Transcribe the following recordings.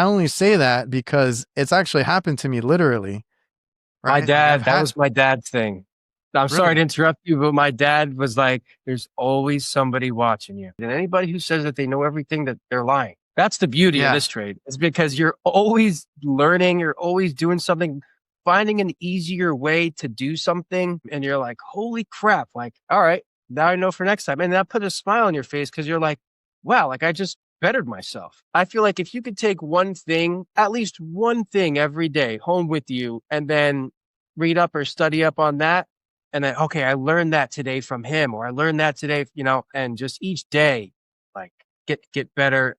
I only say that because it's actually happened to me literally. My Right? dad, that was my dad's thing. I'm sorry to Really? interrupt you, but my dad was like, there's always somebody watching you. And anybody who says that they know everything, that they're lying. That's the beauty of Yeah. this trade. It's because you're always learning, you're always doing something, finding an easier way to do something. And you're like, holy crap. Like, all right, now I know for next time. And that put a smile on your face because you're like, wow, like I just bettered myself. I feel like if you could take one thing, at least one thing every day home with you, and then read up or study up on that, and then, okay, I learned that today from him, or I learned that today, and just each day, like get better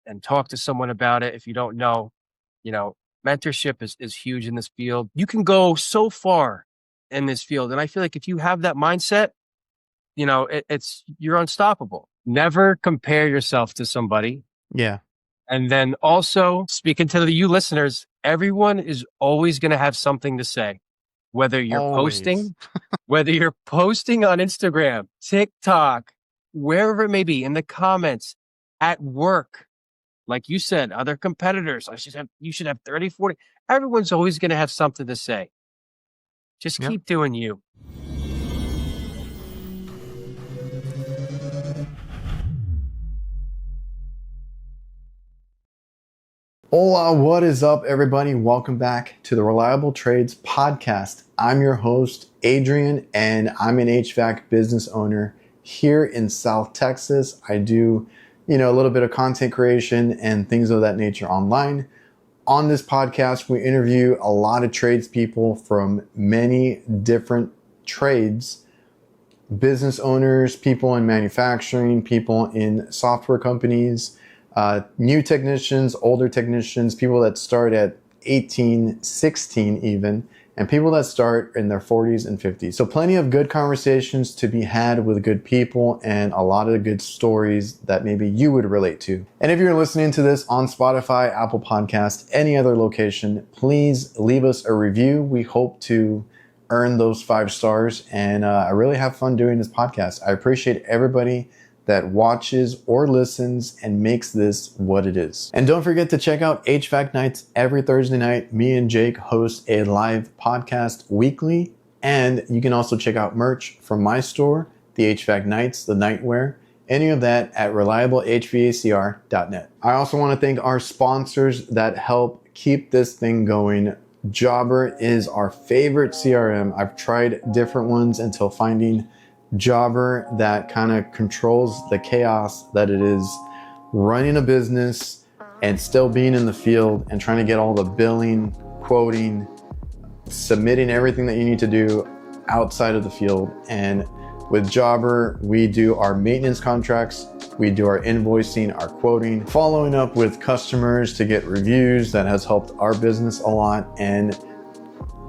and talk to someone about it. If you don't know, mentorship is huge in this field. You can go so far in this field. And I feel like if you have that mindset, you're unstoppable. Never compare yourself to somebody. Yeah. And then also speaking to you listeners, everyone is always going to have something to say, whether you're Always. whether you're posting on Instagram, TikTok, wherever it may be, in the comments, at work, like you said, other competitors, you should have 30, 40. Everyone's always going to have something to say. Just Yep. keep doing you. Hola, what is up, everybody? Welcome back to the Reliable Trades podcast. I'm your host, Adrian, and I'm an HVAC business owner here in South Texas. I do, a little bit of content creation and things of that nature online. On this podcast, we interview a lot of tradespeople from many different trades, business owners, people in manufacturing, people in software companies, new technicians, older technicians, people that start at 18, 16 even, and people that start in their 40s and 50s. So plenty of good conversations to be had with good people and a lot of good stories that maybe you would relate to. And if you're listening to this on Spotify, Apple Podcast, any other location, please leave us a review. We hope to earn those 5 stars, and I really have fun doing this podcast. I appreciate everybody that watches or listens and makes this what it is. And don't forget to check out HVAC Nights every Thursday night. Me and Jake host a live podcast weekly, and you can also check out merch from my store, the HVAC Nights, the nightwear, any of that at reliablehvacr.net. I also want to thank our sponsors that help keep this thing going. Jobber is our favorite CRM. I've tried different ones until finding Jobber that kind of controls the chaos that it is running a business and still being in the field and trying to get all the billing, quoting, submitting everything that you need to do outside of the field. And with Jobber, we do our maintenance contracts, we do our invoicing, our quoting, following up with customers to get reviews. That has helped our business a lot. And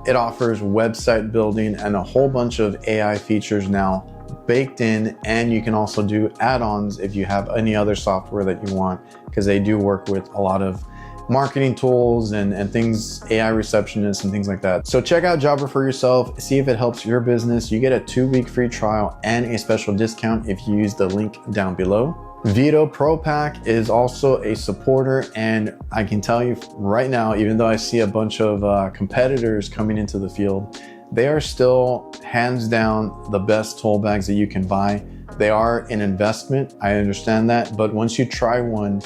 it offers website building and a whole bunch of AI features now baked in, and you can also do add-ons if you have any other software that you want, because they do work with a lot of marketing tools and things, AI receptionists and things like that. So check out Jobber for yourself, see if it helps your business. You get a 2-week free trial and a special discount if you use the link down below. VETO Pro Pack is also a supporter, and I can tell you right now, even though I see a bunch of competitors coming into the field, they are still hands down the best tool bags that you can buy. They are an investment, I understand that, but once you try one,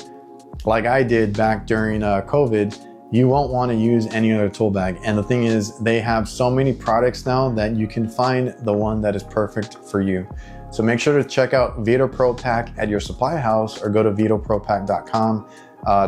like I did back during COVID, you won't want to use any other tool bag. And the thing is, they have so many products now that you can find the one that is perfect for you. So make sure to check out VETO Pro Pack at your supply house or go to vetopropack.com.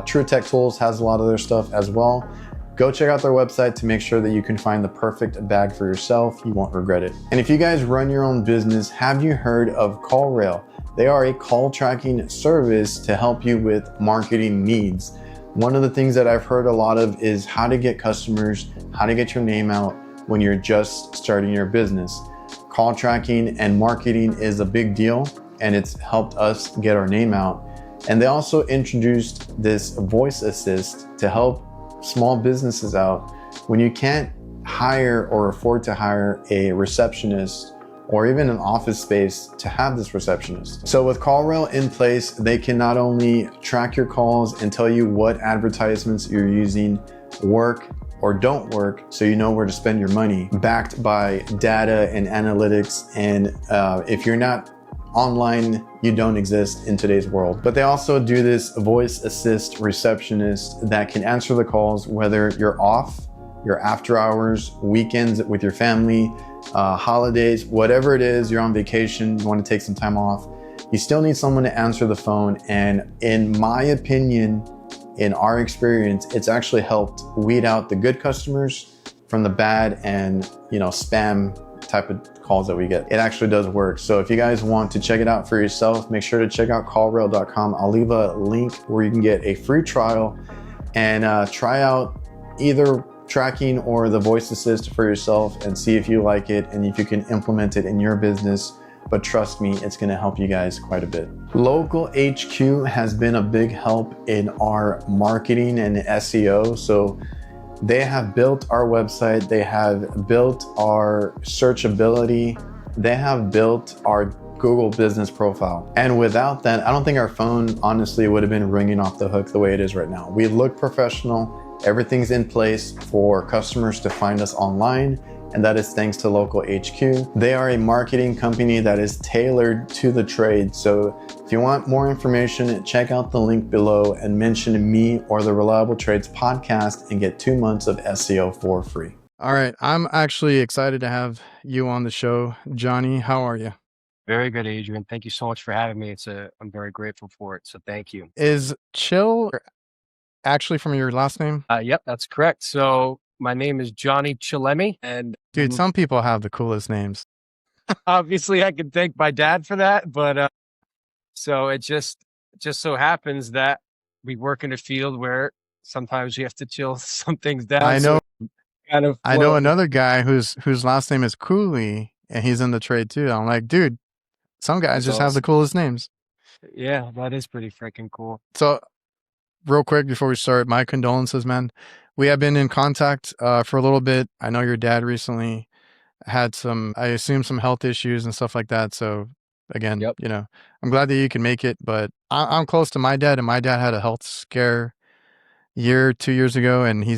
True Tech Tools has a lot of their stuff as well. Go check out their website to make sure that you can find the perfect bag for yourself. You won't regret it. And if you guys run your own business, have you heard of CallRail? They are a call tracking service to help you with marketing needs. One of the things that I've heard a lot of is how to get customers, how to get your name out when you're just starting your business. Call tracking and marketing is a big deal, and it's helped us get our name out. And they also introduced this voice assist to help small businesses out when you can't hire or afford to hire a receptionist or even an office space to have this receptionist. So with CallRail in place, they can not only track your calls and tell you what advertisements you're using work or don't work, so you know where to spend your money, backed by data and analytics. And if you're not online, you don't exist in today's world. But they also do this voice assist receptionist that can answer the calls whether you're off, your after hours, weekends with your family, holidays, whatever it is, you're on vacation, you want to take some time off, you still need someone to answer the phone. And in my opinion, in our experience, it's actually helped weed out the good customers from the bad and, spam type of calls that we get. It actually does work. So if you guys want to check it out for yourself, make sure to check out callrail.com. I'll leave a link where you can get a free trial and try out either tracking or the voice assist for yourself and see if you like it and if you can implement it in your business. But trust me, it's going to help you guys quite a bit. Local HQ has been a big help in our marketing and SEO. So they have built our website, they have built our searchability, they have built our Google business profile. And without that, I don't think our phone honestly would have been ringing off the hook the way it is right now. We look professional, everything's in place for customers to find us online, and that is thanks to Local HQ. They are a marketing company that is tailored to the trade. So if you want more information, check out the link below and mention me or the Reliable Trades podcast and get 2 months of SEO for free. All right. I'm actually excited to have you on the show. Johnny, how are you? Very good, Adrian. Thank you so much for having me. I'm very grateful for it. So thank you. Is Chill actually from your last name? Yep, that's correct. So my name is JohnnyChillHVAC, and Dude, some people have the coolest names. obviously I can thank my dad for that, but so it just so happens that we work in a field where sometimes you have to chill some things down. I know. So kind of I know another guy whose last name is Cooley, and he's in the trade too. I'm like, dude, some guys That's just have the awesome. coolest names. Yeah, that is pretty freaking cool. So, real quick before we start, my condolences, man. We have been in contact for a little bit. I know your dad recently had I assume some health issues and stuff like that. So again, Yep. I'm glad that you can make it, but I'm close to my dad, and my dad had a health scare 2 years ago, and he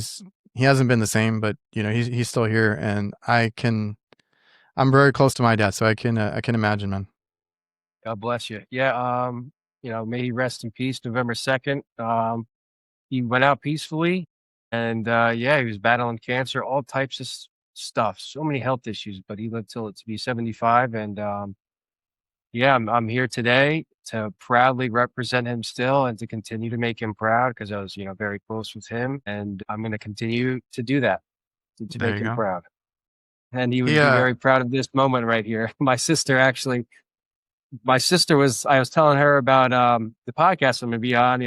hasn't been the same, but he's still here, and I'm very close to my dad, so I can imagine, man. God bless you. Yeah. May he rest in peace. November 2nd. He went out peacefully, and he was battling cancer, all types of stuff, so many health issues, but he lived to be 75. And I'm here today to proudly represent him still and to continue to make him proud, because I was, very close with him, and I'm going to continue to do that to There make you him go. proud. And he would be Yeah. very proud of this moment right here. My sister I was telling her about the podcast I'm going to be on,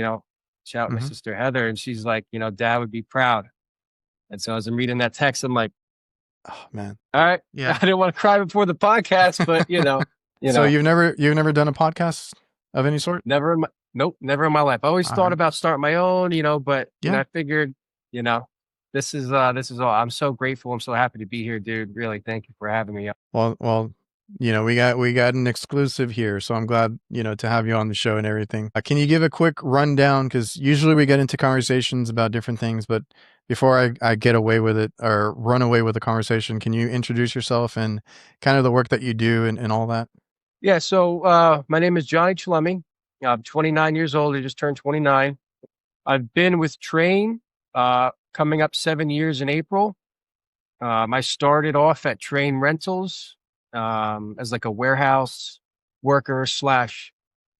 shout out my Mhm. sister Heather, and she's like, Dad would be proud. And so as I'm reading that text, I'm like, Oh man. all right, Yeah. I didn't want to cry before the podcast, but So you've never done a podcast of any sort? never in my life. I always All thought right. about starting my own, but Yeah. I figured, this is all. I'm so grateful. I'm so happy to be here, dude. Really, thank you for having me. Well, we got an exclusive here, so I'm glad, to have you on the show and everything. Can you give a quick rundown? Because usually we get into conversations about different things, but before I get away with it or run away with the conversation, can you introduce yourself and kind of the work that you do and all that? Yeah. So my name is JohnnyChillHVAC. I'm 29 years old. I just turned 29. I've been with Train coming up 7 years in April. I started off at Train Rentals as like a warehouse worker /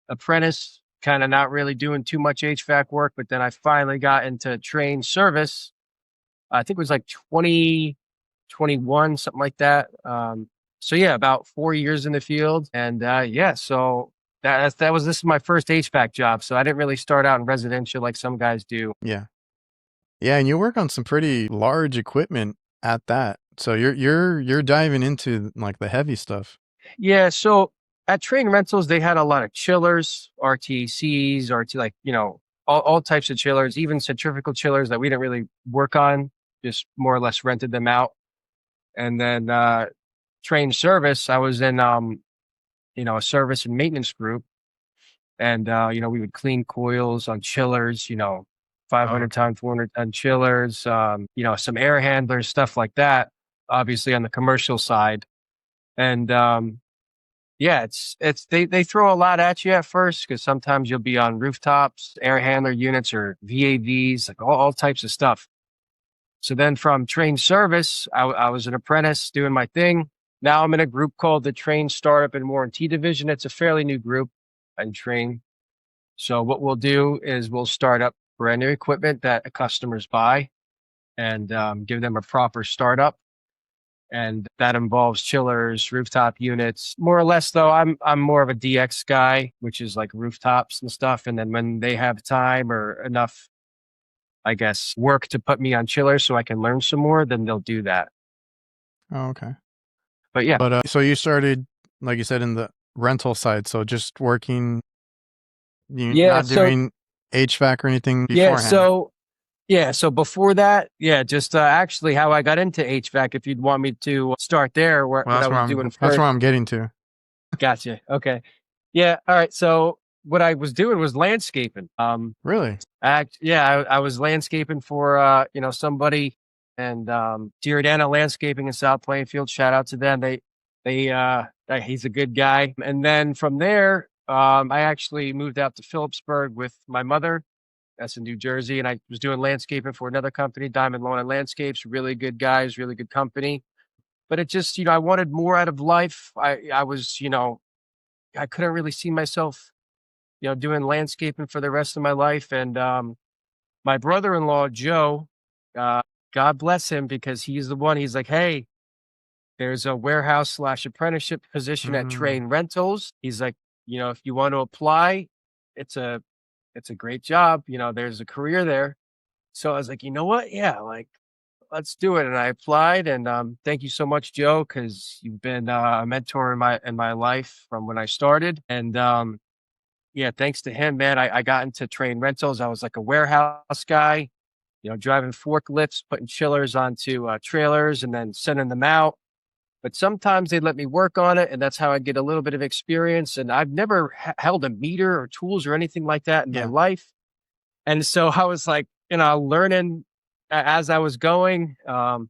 apprentice, kind of not really doing too much HVAC work. But then I finally got into Train Service. I think it was like 2021, something like that. About 4 years in the field. And so this is my first HVAC job. So I didn't really start out in residential like some guys do. Yeah. Yeah, and you work on some pretty large equipment at that. So you're diving into like the heavy stuff. Yeah. So at Train Rentals, they had a lot of chillers, RTCs, all types of chillers, even centrifugal chillers that we didn't really work on, just more or less rented them out. And then train service, I was in, a service and maintenance group. And, we would clean coils on chillers, 500 ton, 400 ton chillers, some air handlers, stuff like that, obviously on the commercial side. And, yeah, they throw a lot at you at first because sometimes you'll be on rooftops, air handler units or VAVs, like all types of stuff. So then from train service, I was an apprentice doing my thing. Now I'm in a group called the Train Startup and Warranty Division. It's a fairly new group and train. So what we'll do is we'll start up brand new equipment that customers buy and give them a proper startup. And that involves chillers, rooftop units. More or less, though, I'm more of a DX guy, which is like rooftops and stuff. And then when they have time or enough, I guess, work to put me on chillers so I can learn some more, then they'll do that. Oh, okay. But yeah. But so you started, like you said, in the rental side. So just working, not doing HVAC or anything beforehand. So before that, just actually how I got into HVAC, if you'd want me to start there, what I was doing first. That's where I'm getting to. Gotcha. Okay. Yeah. All right. So what I was doing was landscaping. Really? I was landscaping for, somebody and Giordano Landscaping in South Plainfield. Shout out to them. He's a good guy. And then from there, I actually moved out to Phillipsburg with my mother. That's in New Jersey. And I was doing landscaping for another company, Diamond Lawn and Landscapes, really good guys, really good company. But it just, I wanted more out of life. I was, I couldn't really see myself, doing landscaping for the rest of my life. And my brother-in-law, Joe, God bless him, because he's like, hey, there's a warehouse / apprenticeship position at Train Rentals. He's like, if you want to apply, it's a great job. There's a career there. So I was like, you know what? Yeah, like, let's do it. And I applied. And thank you so much, Joe, because you've been a mentor in my life from when I started. And thanks to him, man, I got into Train Rentals. I was like a warehouse guy, driving forklifts, putting chillers onto trailers and then sending them out. But sometimes they let me work on it, and that's how I get a little bit of experience. And I've never held a meter or tools or anything like that in my life. And so I was like, learning as I was going. And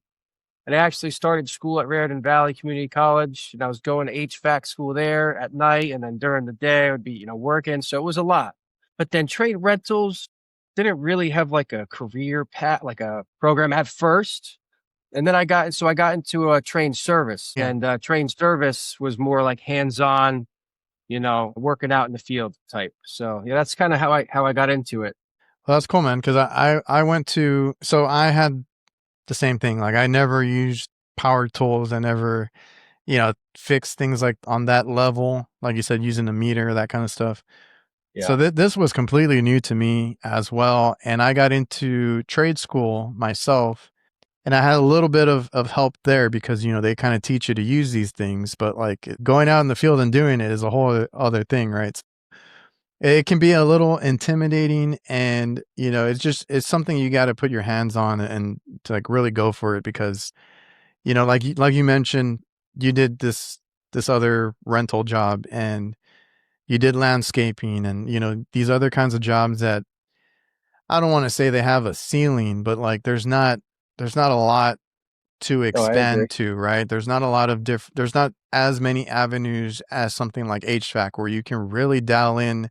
I actually started school at Raritan Valley Community College, and I was going to HVAC school there at night. And then during the day, I would be, working. So it was a lot. But then Train Rentals didn't really have like a career path, like a program at first. And then I got into a train service, and train service was more like hands-on, working out in the field type. So that's kind of how I got into it. Well, that's cool, man. Cause I went to, so I had the same thing. Like I never used power tools. I never, fixed things like on that level. Like you said, using a meter, that kind of stuff. Yeah. So this was completely new to me as well. And I got into trade school myself. And I had a little bit of help there because, they kind of teach you to use these things, but like going out in the field and doing it is a whole other thing, right? It can be a little intimidating, and, it's something you got to put your hands on and to like really go for it because, like you mentioned, you did this other rental job and you did landscaping and, these other kinds of jobs that I don't want to say they have a ceiling, but like there's not a lot to expand to, right? There's not a lot of there's not as many avenues as something like HVAC where you can really dial in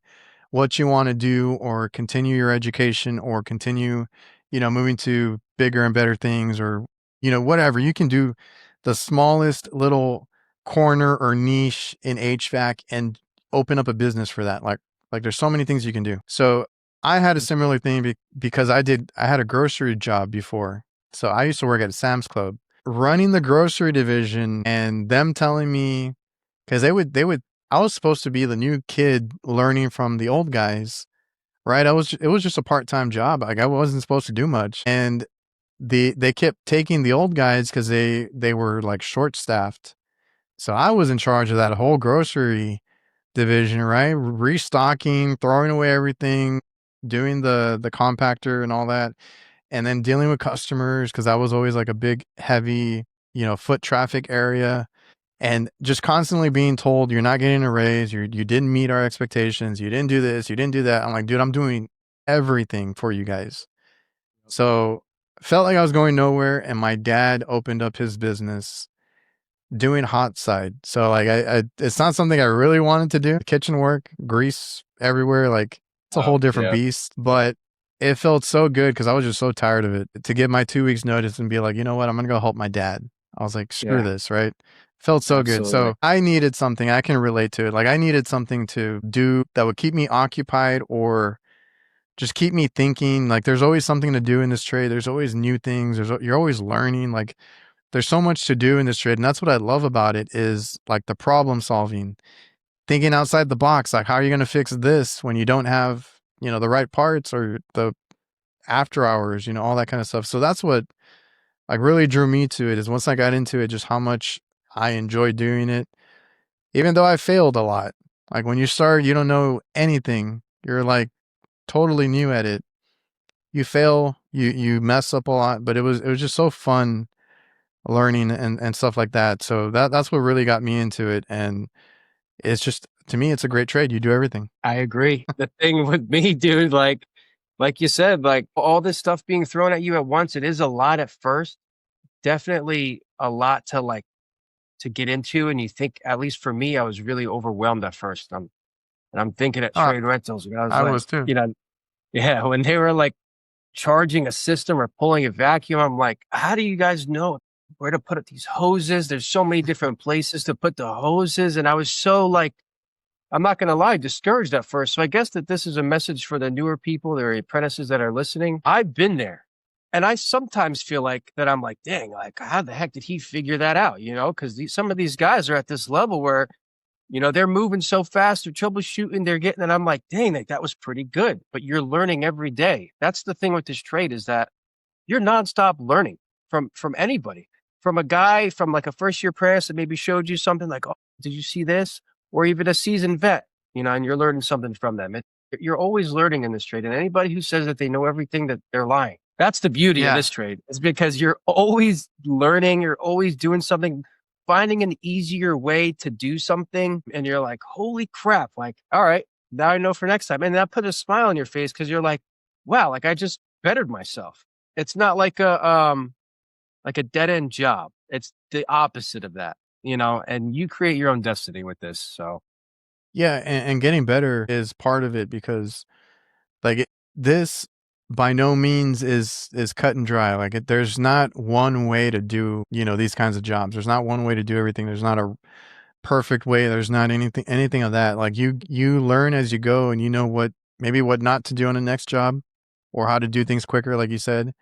what you want to do or continue your education or continue, moving to bigger and better things or, whatever. You can do the smallest little corner or niche in HVAC and open up a business for that. Like there's so many things you can do. So I had a similar thing because I had a grocery job before. So I used to work at a Sam's Club running the grocery division and them telling me, cause I was supposed to be the new kid learning from the old guys, right? It was just a part-time job. Like I wasn't supposed to do much. And they kept taking the old guys cause they were like short staffed. So I was in charge of that whole grocery division, right? Restocking, throwing away everything, doing the compactor and all that. And then dealing with customers because I was always like a big, heavy, foot traffic area. and just constantly being told you're not getting a raise, you didn't meet our expectations, you didn't do this, you didn't do that. I'm like, dude, I'm doing everything for you guys. So felt like I was going nowhere, and my dad opened up his business doing hot side. So like I it's not something I really wanted to do. Kitchen work, grease everywhere, like it's a whole different beast, but it felt so good because I was just so tired of it to give my 2 weeks notice and be like, you know what, I'm gonna go help my dad. I was like, screw this, right? Felt so good. So I needed something, I can relate to it. Like I needed something to do that would keep me occupied or just keep me thinking. Like there's always something to do in this trade. There's always new things. You're always learning. Like there's so much to do in this trade. And that's what I love about it is like the problem solving, thinking outside the box. Like, how are you going to fix this when you don't have, the right parts or the after hours, all that kind of stuff. So that's what like really drew me to it is once I got into it, just how much I enjoy doing it, even though I failed a lot. Like when you start, you don't know anything. You're like totally new at it. You fail, you mess up a lot, but it was just so fun learning and stuff like that. So that's what really got me into it. And it's just, to me, it's a great trade. You do everything. I agree. The thing with me, dude, like you said, like all this stuff being thrown at you at once, it is a lot at first. Definitely a lot to get into. And you think, at least for me, I was really overwhelmed at first. And I'm thinking at trade rentals. I was too. Yeah, when they were like charging a system or pulling a vacuum, I'm like, how do you guys know where to put these hoses? There's so many different places to put the hoses. And I was so like, I'm not going to lie, discouraged at first. So I guess that this is a message for the newer people, the apprentices that are listening. I've been there. And I sometimes feel like that I'm like, dang, like how the heck did he figure that out? Because some of these guys are at this level where, they're moving so fast, they're troubleshooting, they're getting, and I'm like, dang, like that was pretty good. But you're learning every day. That's the thing with this trade is that you're nonstop learning from anybody, from a guy, from like a first year apprentice that maybe showed you something like, oh, did you see this? Or even a seasoned vet, and you're learning something from them. You're always learning in this trade. And anybody who says that they know everything, that they're lying. That's the beauty of this trade. It's because you're always learning. You're always doing something, finding an easier way to do something. And you're like, holy crap. Like, all right, now I know for next time. And that put a smile on your face because you're like, wow, like I just bettered myself. It's not like a dead end job. It's the opposite of that, and you create your own destiny with this. So. Yeah. And getting better is part of it because like this by no means is cut and dry. Like there's not one way to do, these kinds of jobs. There's not one way to do everything. There's not a perfect way. There's not anything of that. Like you learn as you go and you know what not to do on the next job or how to do things quicker, like you said.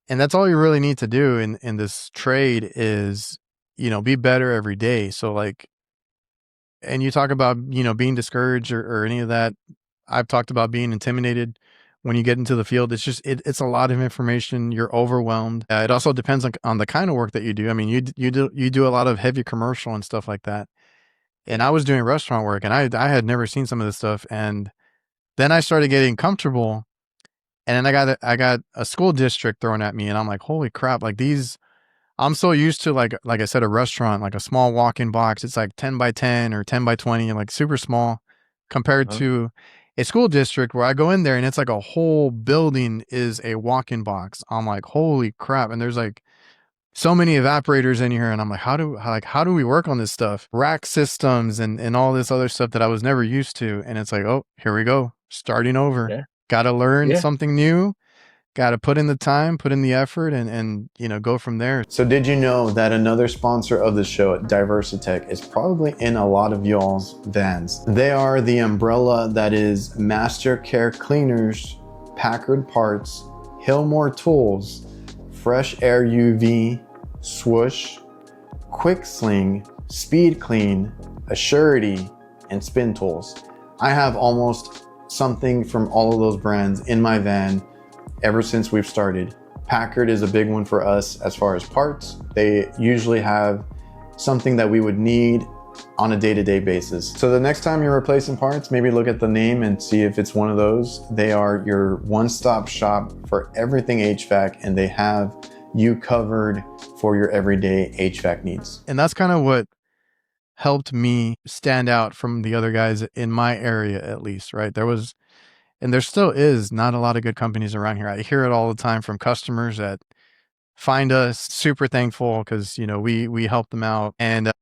And that's all you really need to do in this trade is, be better every day. So like, and you talk about, being discouraged or any of that. I've talked about being intimidated when you get into the field. It's just, it's a lot of information. You're overwhelmed. It also depends on the kind of work that you do. I mean, you do a lot of heavy commercial and stuff like that. And I was doing restaurant work and I had never seen some of this stuff. And then I started getting comfortable and then I got a school district thrown at me and I'm like, holy crap, like these, I'm so used to like I said, a restaurant, like a small walk-in box. It's like 10 by 10 or 10 by 20, like super small compared to a school district where I go in there and it's like a whole building is a walk-in box. I'm like, holy crap. And there's like so many evaporators in here. And I'm like, how do we work on this stuff? Rack systems and all this other stuff that I was never used to. And it's like, oh, here we go. Starting over. Yeah. Got to learn something new. Got to put in the time, put in the effort, and go from there. So did you know that another sponsor of the show, DIVERSITECH, is probably in a lot of y'all's vans? They are the umbrella that is Master Care Cleaners, Packard Parts, Hillmore Tools, Fresh Air UV, Swoosh, Quick Sling, Speed Clean, Assurity, and Spin Tools. I have almost something from all of those brands in my van ever since we've started. Packard is a big one for us as far as parts. They usually have something that we would need on a day-to-day basis. So the next time you're replacing parts, maybe look at the name and see if it's one of those. They are your one-stop shop for everything HVAC, and they have you covered for your everyday HVAC needs. And that's kind of what helped me stand out from the other guys in my area, at least, right? There was, and there still is, not a lot of good companies around here. I hear it all the time from customers that find us, super thankful because, we help them out. And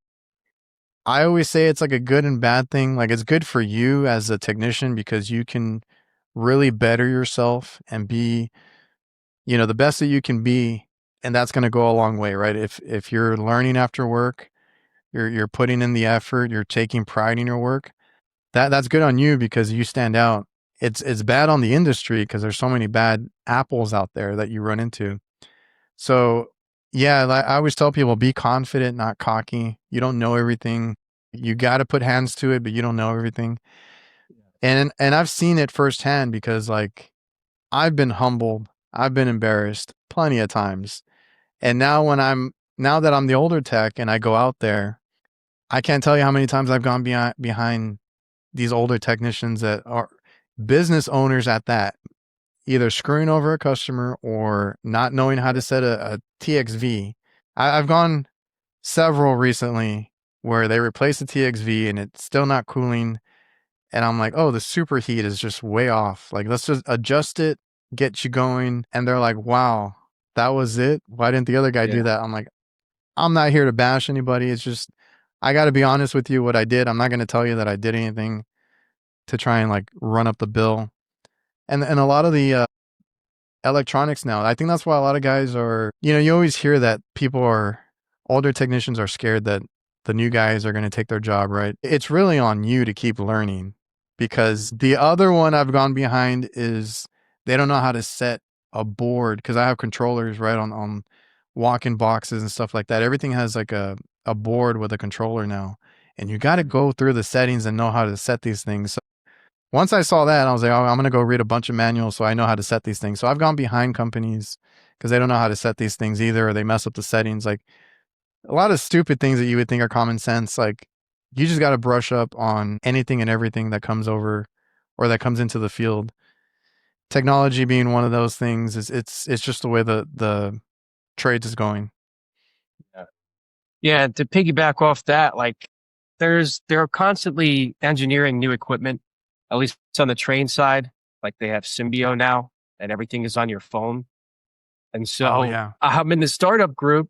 I always say it's like a good and bad thing. Like, it's good for you as a technician because you can really better yourself and be, the best that you can be. And that's going to go a long way, right? If you're learning after work, you're putting in the effort, you're taking pride in your work. That's good on you because you stand out. It's bad on the industry because there's so many bad apples out there that you run into. So yeah, I always tell people, be confident, not cocky. You don't know everything. You got to put hands to it, but you don't know everything. And I've seen it firsthand because like I've been humbled, I've been embarrassed plenty of times. And now that I'm the older tech and I go out there, I can't tell you how many times I've gone behind these older technicians that are business owners at that, either screwing over a customer or not knowing how to set a TXV. I've gone several recently where they replace the TXV and it's still not cooling. And I'm like, oh, the superheat is just way off. Like, let's just adjust it, get you going. And they're like, wow, that was it. Why didn't the other guy do that? I'm like, I'm not here to bash anybody. It's just, I got to be honest with you what I did. I'm not going to tell you that I did anything to try and like run up the bill. And a lot of the electronics now, I think that's why a lot of guys are, you always hear that older technicians are scared that the new guys are going to take their job, right? It's really on you to keep learning because the other one I've gone behind is they don't know how to set a board because I have controllers right on walk-in boxes and stuff like that. Everything has like a board with a controller now, and you got to go through the settings and know how to set these things. So once I saw that, I was like, oh, I'm going to go read a bunch of manuals so I know how to set these things. So I've gone behind companies because they don't know how to set these things either, or they mess up the settings. Like a lot of stupid things that you would think are common sense. Like you just got to brush up on anything and everything that comes over or that comes into the field. Technology being one of those things it's just the way the trades is going. Yeah, to piggyback off that, like they're constantly engineering new equipment, at least on the train side. Like they have Symbio now and everything is on your phone. And so yeah. I'm in the startup group.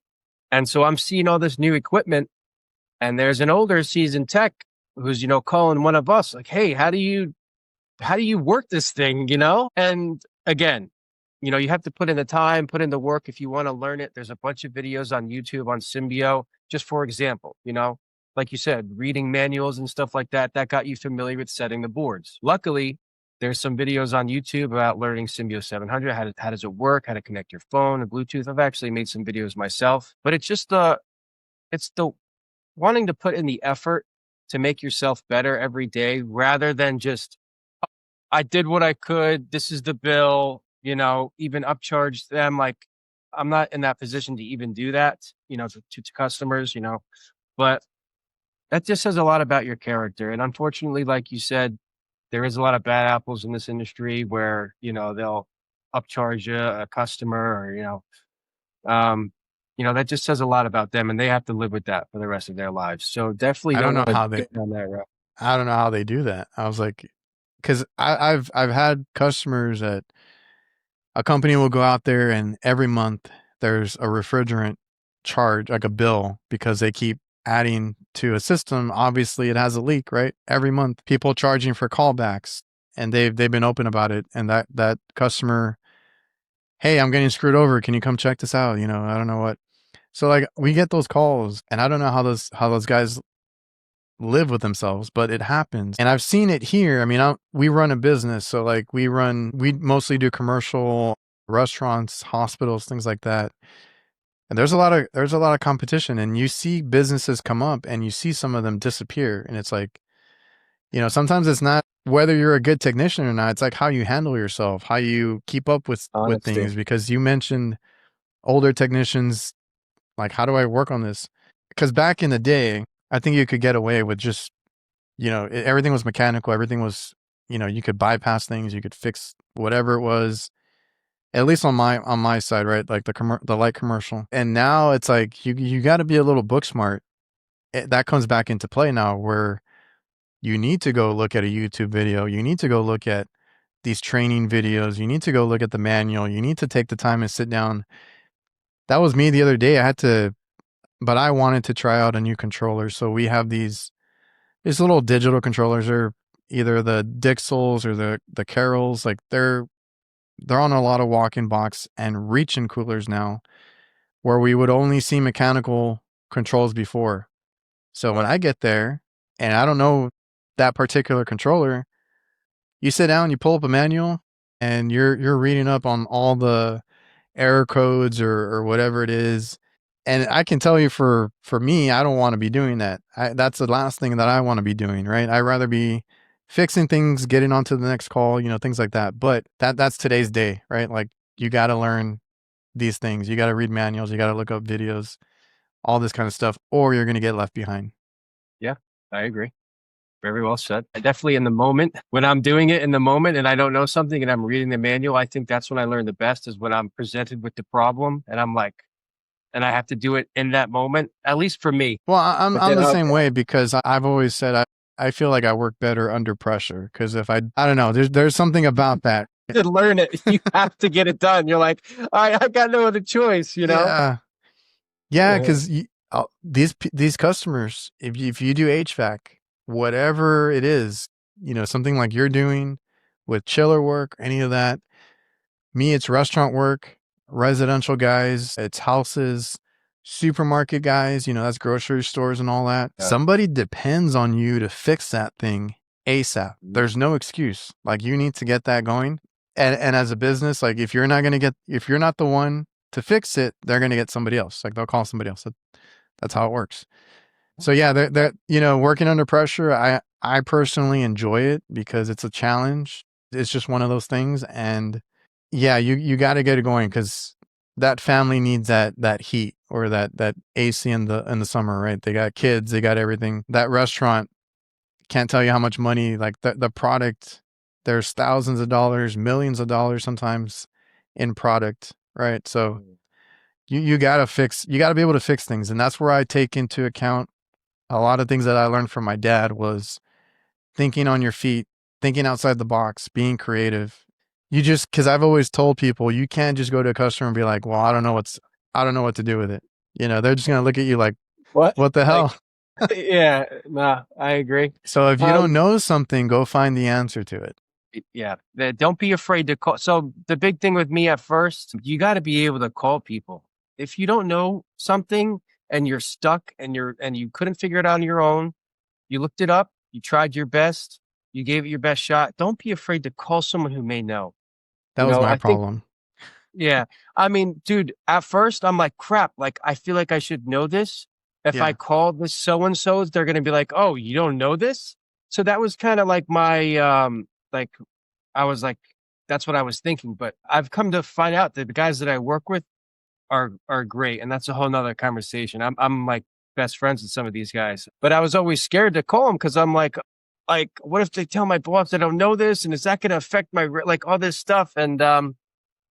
And so I'm seeing all this new equipment and there's an older seasoned tech who's, calling one of us like, hey, how do you work this thing, And again, you have to put in the time, put in the work if you want to learn it. There's a bunch of videos on YouTube on Symbio, just for example, like you said, reading manuals and stuff like that, that got you familiar with setting the boards. Luckily, there's some videos on YouTube about learning Symbio 700, how does it work, how to connect your phone and Bluetooth. I've actually made some videos myself, but it's just it's the wanting to put in the effort to make yourself better every day rather than just, I did what I could, this is the bill, even upcharge them. Like I'm not in that position to even do that, to customers, but that just says a lot about your character. And unfortunately, like you said, there is a lot of bad apples in this industry where, they'll upcharge a customer or, that just says a lot about them and they have to live with that for the rest of their lives. So definitely I don't know how go down that route. I don't know how they do that. I was like, because I've had customers that a company will go out there and every month there's a refrigerant charge, like a bill, because they keep adding to a system. Obviously, it has a leak, right? Every month, people charging for callbacks, and they've been open about it. And that customer, hey, I'm getting screwed over. Can you come check this out? I don't know what. So like we get those calls, and I don't know how those guys live with themselves, but it happens. And I've seen it here. I mean, we run a business. So like we mostly do commercial restaurants, hospitals, things like that. And there's a lot of competition, and you see businesses come up and you see some of them disappear. And it's like, sometimes it's not whether you're a good technician or not. It's like how you handle yourself, how you keep up with things, because you mentioned older technicians, like, how do I work on this? Because back in the day, I think you could get away with just, everything was mechanical. Everything was, you could bypass things. You could fix whatever it was, at least on my side, right? Like the light commercial. And now it's like, you got to be a little book smart that comes back into play now, where you need to go look at a YouTube video. You need to go look at these training videos. You need to go look at the manual. You need to take the time and sit down. That was me the other day. But I wanted to try out a new controller. So we have these little digital controllers. Are either the Dixels or the Carols. Like they're on a lot of walk-in box and reach-in coolers now, where we would only see mechanical controls before. So when I get there and I don't know that particular controller, you sit down, you pull up a manual, and you're reading up on all the error codes or whatever it is. And I can tell you for me, I don't want to be doing that. That's the last thing that I want to be doing, right? I'd rather be fixing things, getting onto the next call, things like that. But that's today's day, right? Like you got to learn these things. You got to read manuals. You got to look up videos, all this kind of stuff, or you're going to get left behind. Yeah, I agree. Very well said. Definitely in the moment, when I'm doing it in the moment and I don't know something and I'm reading the manual, I think that's when I learn the best, is when I'm presented with the problem and I'm like, and I have to do it in that moment, at least for me. Well, I'm the same way, because I've always said I feel like I work better under pressure, because if I don't know, there's something about that. To learn it, you have to get it done. You're like, I got no other choice, Yeah, because these customers, if you do HVAC, whatever it is, something like you're doing with chiller work, any of that. Me, it's restaurant work, residential guys, it's houses, supermarket guys, that's grocery stores and all that. Yeah. Somebody depends on you to fix that thing ASAP. There's no excuse. Like you need to get that going. And as a business, like if you're not the one to fix it, they're going to get somebody else. Like they'll call somebody else. That's how it works. So yeah, they're working under pressure. I personally enjoy it because it's a challenge. It's just one of those things. And yeah, you got to get it going, because that family needs that heat or that AC in the summer, right? They got kids, they got everything. That restaurant, can't tell you how much money, like the product, there's thousands of dollars, millions of dollars sometimes in product, right? So you got to be able to fix things. And that's where I take into account a lot of things that I learned from my dad, was thinking on your feet, thinking outside the box, being creative. Because I've always told people, you can't just go to a customer and be like, well, I don't know what to do with it. They're just going to look at you like, what the hell? Yeah, nah, I agree. So if you don't know something, go find the answer to it. Yeah, don't be afraid to call. So the big thing with me at first, you got to be able to call people. If you don't know something and you're stuck and you couldn't figure it out on your own, you looked it up, you tried your best, you gave it your best shot. Don't be afraid to call someone who may know. That was my problem. Yeah. I mean, dude, at first I'm like, crap, like I feel like I should know this. If I call this so-and-so, they're going to be like, oh, you don't know this? So that was kind of like my, I was like, that's what I was thinking. But I've come to find out that the guys that I work with are great. And that's a whole nother conversation. I'm like best friends with some of these guys, but I was always scared to call them, because I'm like, what if they tell my boss I don't know this? And is that going to affect my, like all this stuff? And,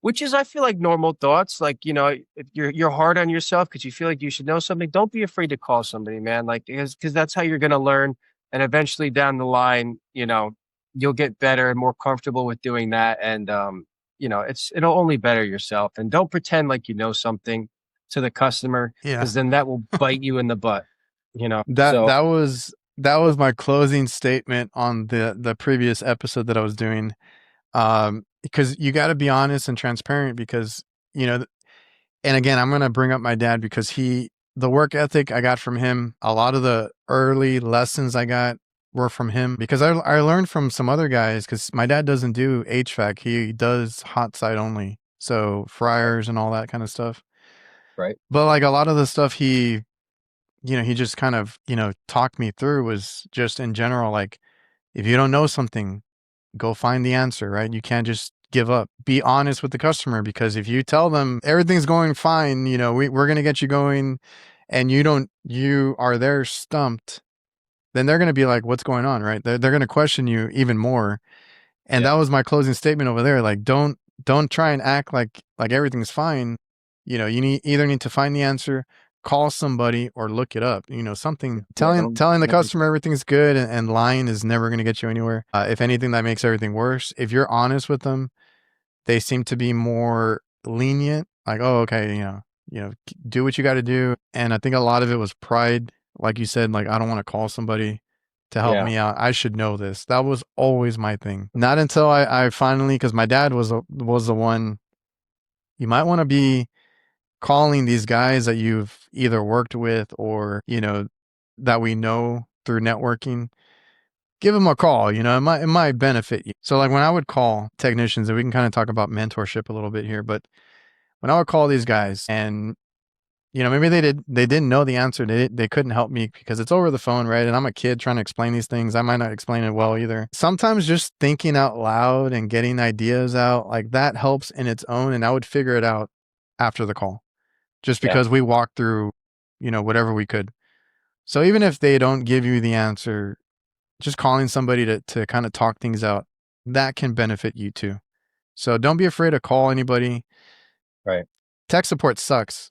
which is, I feel like, normal thoughts. Like, if you're hard on yourself because you feel like you should know something, don't be afraid to call somebody, man. Like, because that's how you're going to learn. And eventually down the line, you'll get better and more comfortable with doing that. And, it'll only better yourself. And don't pretend like you know something to the customer, because then that will bite you in the butt, That was my closing statement on the previous episode that I was doing. Because you got to be honest and transparent, because, and again, I'm going to bring up my dad, because the work ethic I got from him, a lot of the early lessons I got were from him, because I learned from some other guys, because my dad doesn't do HVAC. He does hot side only. So fryers and all that kind of stuff. Right. But like a lot of the stuff he just kind of, talked me through was just in general, like, if you don't know something, go find the answer, right? You can't just give up. Be honest with the customer, because if you tell them everything's going fine, we're going to get you going, and you are there stumped, then they're going to be like, what's going on, right? They're going to question you even more. And that was my closing statement over there. Like, don't try and act like everything's fine. You either need to find the answer, call somebody or look it up. You know, something Yeah, telling the never- customer everything's good and lying is never going to get you anywhere. If anything, that makes everything worse. If you're honest with them, they seem to be more lenient. Like, oh, okay, do what you got to do. And I think a lot of it was pride. Like you said, like, I don't want to call somebody to help Yeah. me out. I should know this. That was always my thing. Not until I finally, because my dad was the one. You might want to be calling these guys that you've either worked with or, that we know through networking. Give them a call, it might benefit you. So like when I would call technicians, and we can kind of talk about mentorship a little bit here, but when I would call these guys and, maybe they didn't know the answer. They couldn't help me because it's over the phone, right? And I'm a kid trying to explain these things. I might not explain it well either. Sometimes just thinking out loud and getting ideas out, like that helps in its own. And I would figure it out after the call just because we walked through, whatever we could. So even if they don't give you the answer, just calling somebody to kind of talk things out, that can benefit you too. So don't be afraid to call anybody. Right. Tech support sucks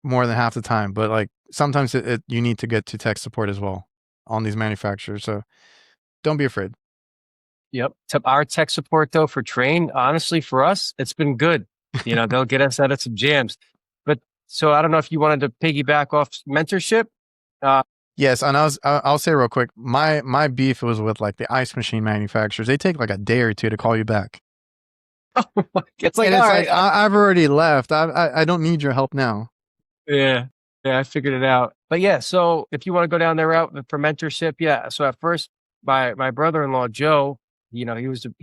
more than half the time, but like sometimes you need to get to tech support as well on these manufacturers. So don't be afraid. Yep. Our tech support though for Train, honestly, for us, it's been good. They'll get us out of some jams. But so I don't know if you wanted to piggyback off mentorship. Yes, and I'll say real quick, my beef was with like the ice machine manufacturers. They take like a day or two to call you back. It's like, and all it's right, like I've already left. I don't need your help now. Yeah, I figured it out. But yeah, so if you want to go down that route for mentorship, yeah. So at first, my brother-in-law Joe, he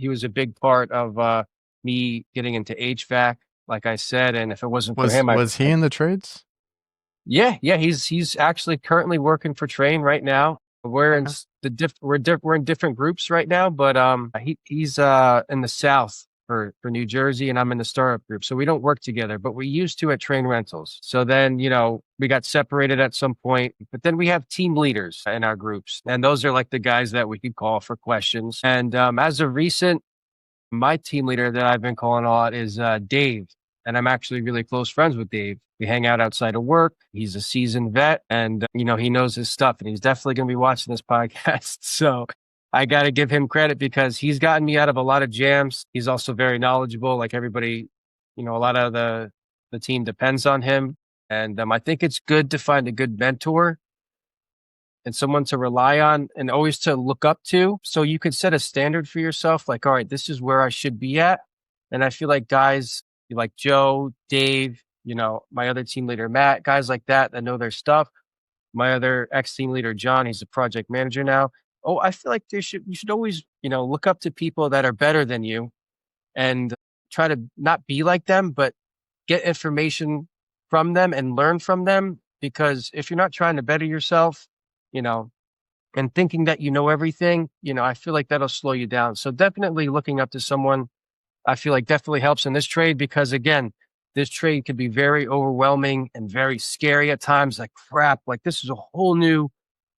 was a big part of me getting into HVAC, like I said. And if it wasn't for him, Was he in the trades? yeah, he's actually currently working for Train right now. We're in we're in different groups right now, but he's in the South for New Jersey, and I'm in the startup group. So we don't work together, but we used to at Train Rentals. So then, we got separated at some point, but then we have team leaders in our groups, and those are like the guys that we could call for questions. And as of recent, my team leader that I've been calling a lot is Dave. And I'm actually really close friends with Dave. We hang out outside of work. He's a seasoned vet and, he knows his stuff and he's definitely going to be watching this podcast. So I got to give him credit because he's gotten me out of a lot of jams. He's also very knowledgeable. Like everybody, a lot of the team depends on him. And I think it's good to find a good mentor and someone to rely on and always to look up to. So you could set a standard for yourself. Like, all right, this is where I should be at. And I feel like guys like Joe, Dave, my other team leader, Matt, guys like that know their stuff. My other ex-team leader, John, he's a project manager now. Oh, I feel like you should always, look up to people that are better than you and try to not be like them, but get information from them and learn from them. Because if you're not trying to better yourself, and thinking that you know everything, I feel like that'll slow you down. So definitely looking up to someone, I feel like definitely helps in this trade because again, this trade could be very overwhelming and very scary at times. Like crap, like this is a whole new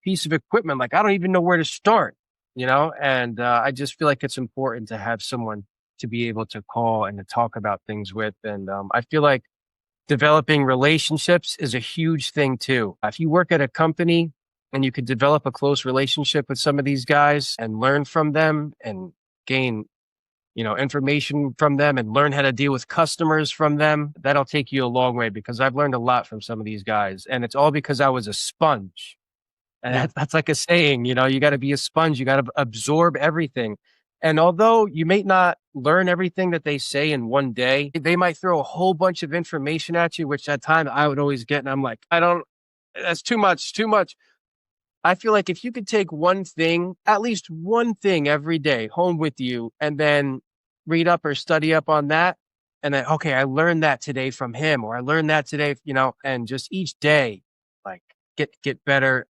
piece of equipment. Like I don't even know where to start, and I just feel like it's important to have someone to be able to call and to talk about things with. And I feel like developing relationships is a huge thing too. If you work at a company and you could develop a close relationship with some of these guys and learn from them and gain, information from them and learn how to deal with customers from them, that'll take you a long way because I've learned a lot from some of these guys. And it's all because I was a sponge. And that's like a saying, you got to be a sponge. You got to absorb everything. And although you may not learn everything that they say in one day, they might throw a whole bunch of information at you, which at times I would always get. And I'm like, that's too much, too much. I feel like if you could take one thing, at least one thing every day home with you and then read up or study up on that. And then, okay, I learned that today from him or I learned that today, and just each day, like get better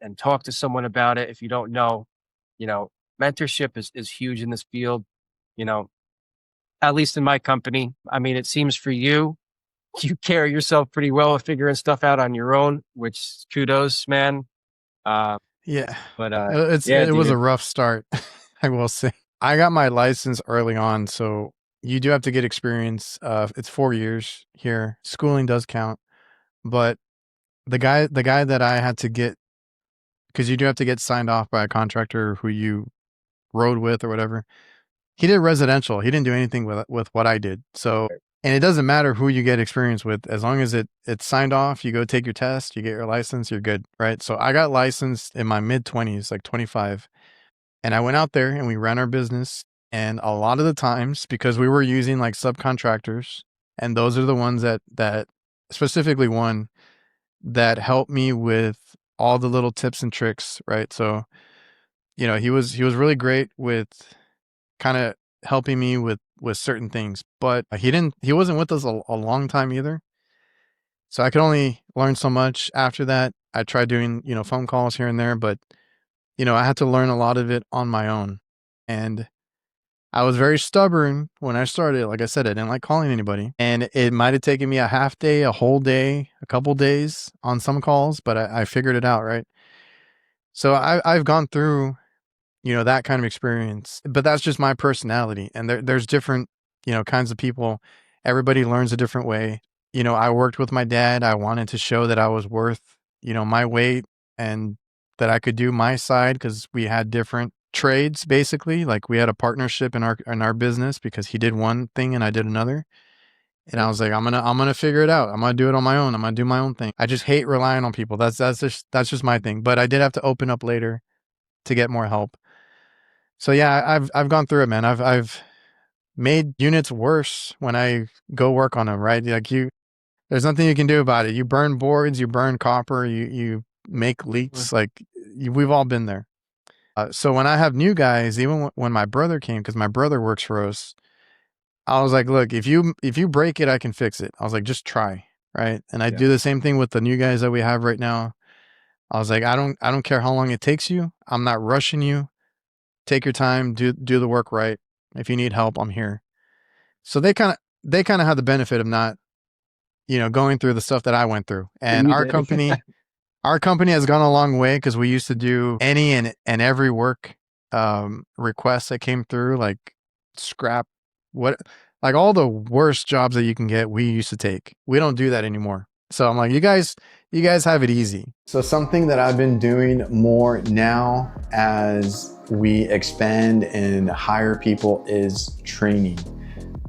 and talk to someone about it. If you don't know, mentorship is huge in this field, at least in my company. I mean, it seems for you carry yourself pretty well with figuring stuff out on your own, which kudos, man. Yeah, but it was a rough start. I will say I got my license early on, so you do have to get experience. It's 4 years here. Schooling does count, but the guy that I had to get, because you do have to get signed off by a contractor who you rode with or whatever. He did residential. He didn't do anything with what I did. So, and it doesn't matter who you get experience with, as long as it's signed off, you go take your test, you get your license, you're good, right? So I got licensed in my mid-20s, like 25, and I went out there and we ran our business. And a lot of the times, because we were using like subcontractors, and those are the ones that specifically one that helped me with all the little tips and tricks, right? So, he was really great with kind of helping me with certain things, but he wasn't with us a long time either. So I could only learn so much after that. I tried doing, phone calls here and there, but I had to learn a lot of it on my own. And I was very stubborn when I started. Like I said, I didn't like calling anybody. And it might have taken me a half day, a whole day, a couple days on some calls, but I figured it out, right? So I've gone through, that kind of experience, but that's just my personality. And there's different, kinds of people. Everybody learns a different way. I worked with my dad. I wanted to show that I was worth, my weight, and that I could do my side, because we had different trades, basically. Like, we had a partnership in our business, because he did one thing and I did another. And I was like, I'm gonna figure it out. I'm gonna do it on my own. I'm gonna do my own thing. I just hate relying on people. That's just my thing. But I did have to open up later to get more help. So yeah, I've gone through it, man. I've made units worse when I go work on them, right? Like, there's nothing you can do about it. You burn boards, you burn copper, you make leaks. Like, we've all been there. So when I have new guys, even when my brother came, because my brother works for us, I was like, look, if you break it, I can fix it. I was like, just try, right? And I do the same thing with the new guys that we have right now. I was like, I don't care how long it takes you. I'm not rushing you. Take your time, do the work right. If you need help, I'm here. So they kind of had the benefit of not, going through the stuff that I went through. And our company has gone a long way, because we used to do any and every work request that came through, like scrap, like all the worst jobs that you can get, we used to take. We don't do that anymore. So I'm like, you guys have it easy. So something that I've been doing more now as we expand and hire people is training.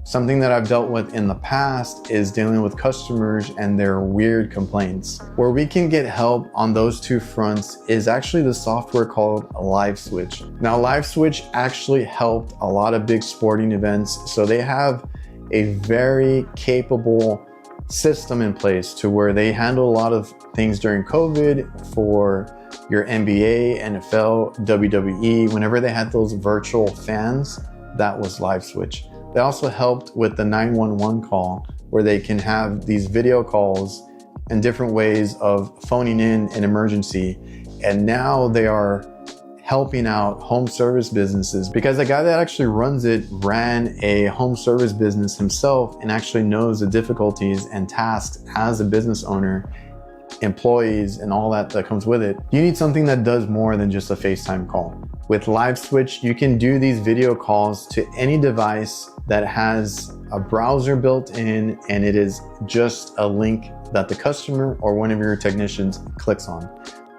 Something that I've dealt with in the past is dealing with customers and their weird complaints. Where we can get help on those two fronts is actually the software called Liveswitch. Now, Liveswitch actually helped a lot of big sporting events. So they have a very capable system in place to where they handle a lot of things during COVID for your NBA, NFL, WWE. Whenever they had those virtual fans, that was Liveswitch. They also helped with the 911 call, where they can have these video calls and different ways of phoning in an emergency. And now they are helping out home service businesses, because the guy that actually runs it ran a home service business himself and actually knows the difficulties and tasks as a business owner, employees, and all that comes with it. You need something that does more than just a FaceTime call. With Liveswitch, you can do these video calls to any device that has a browser built in, and it is just a link that the customer or one of your technicians clicks on.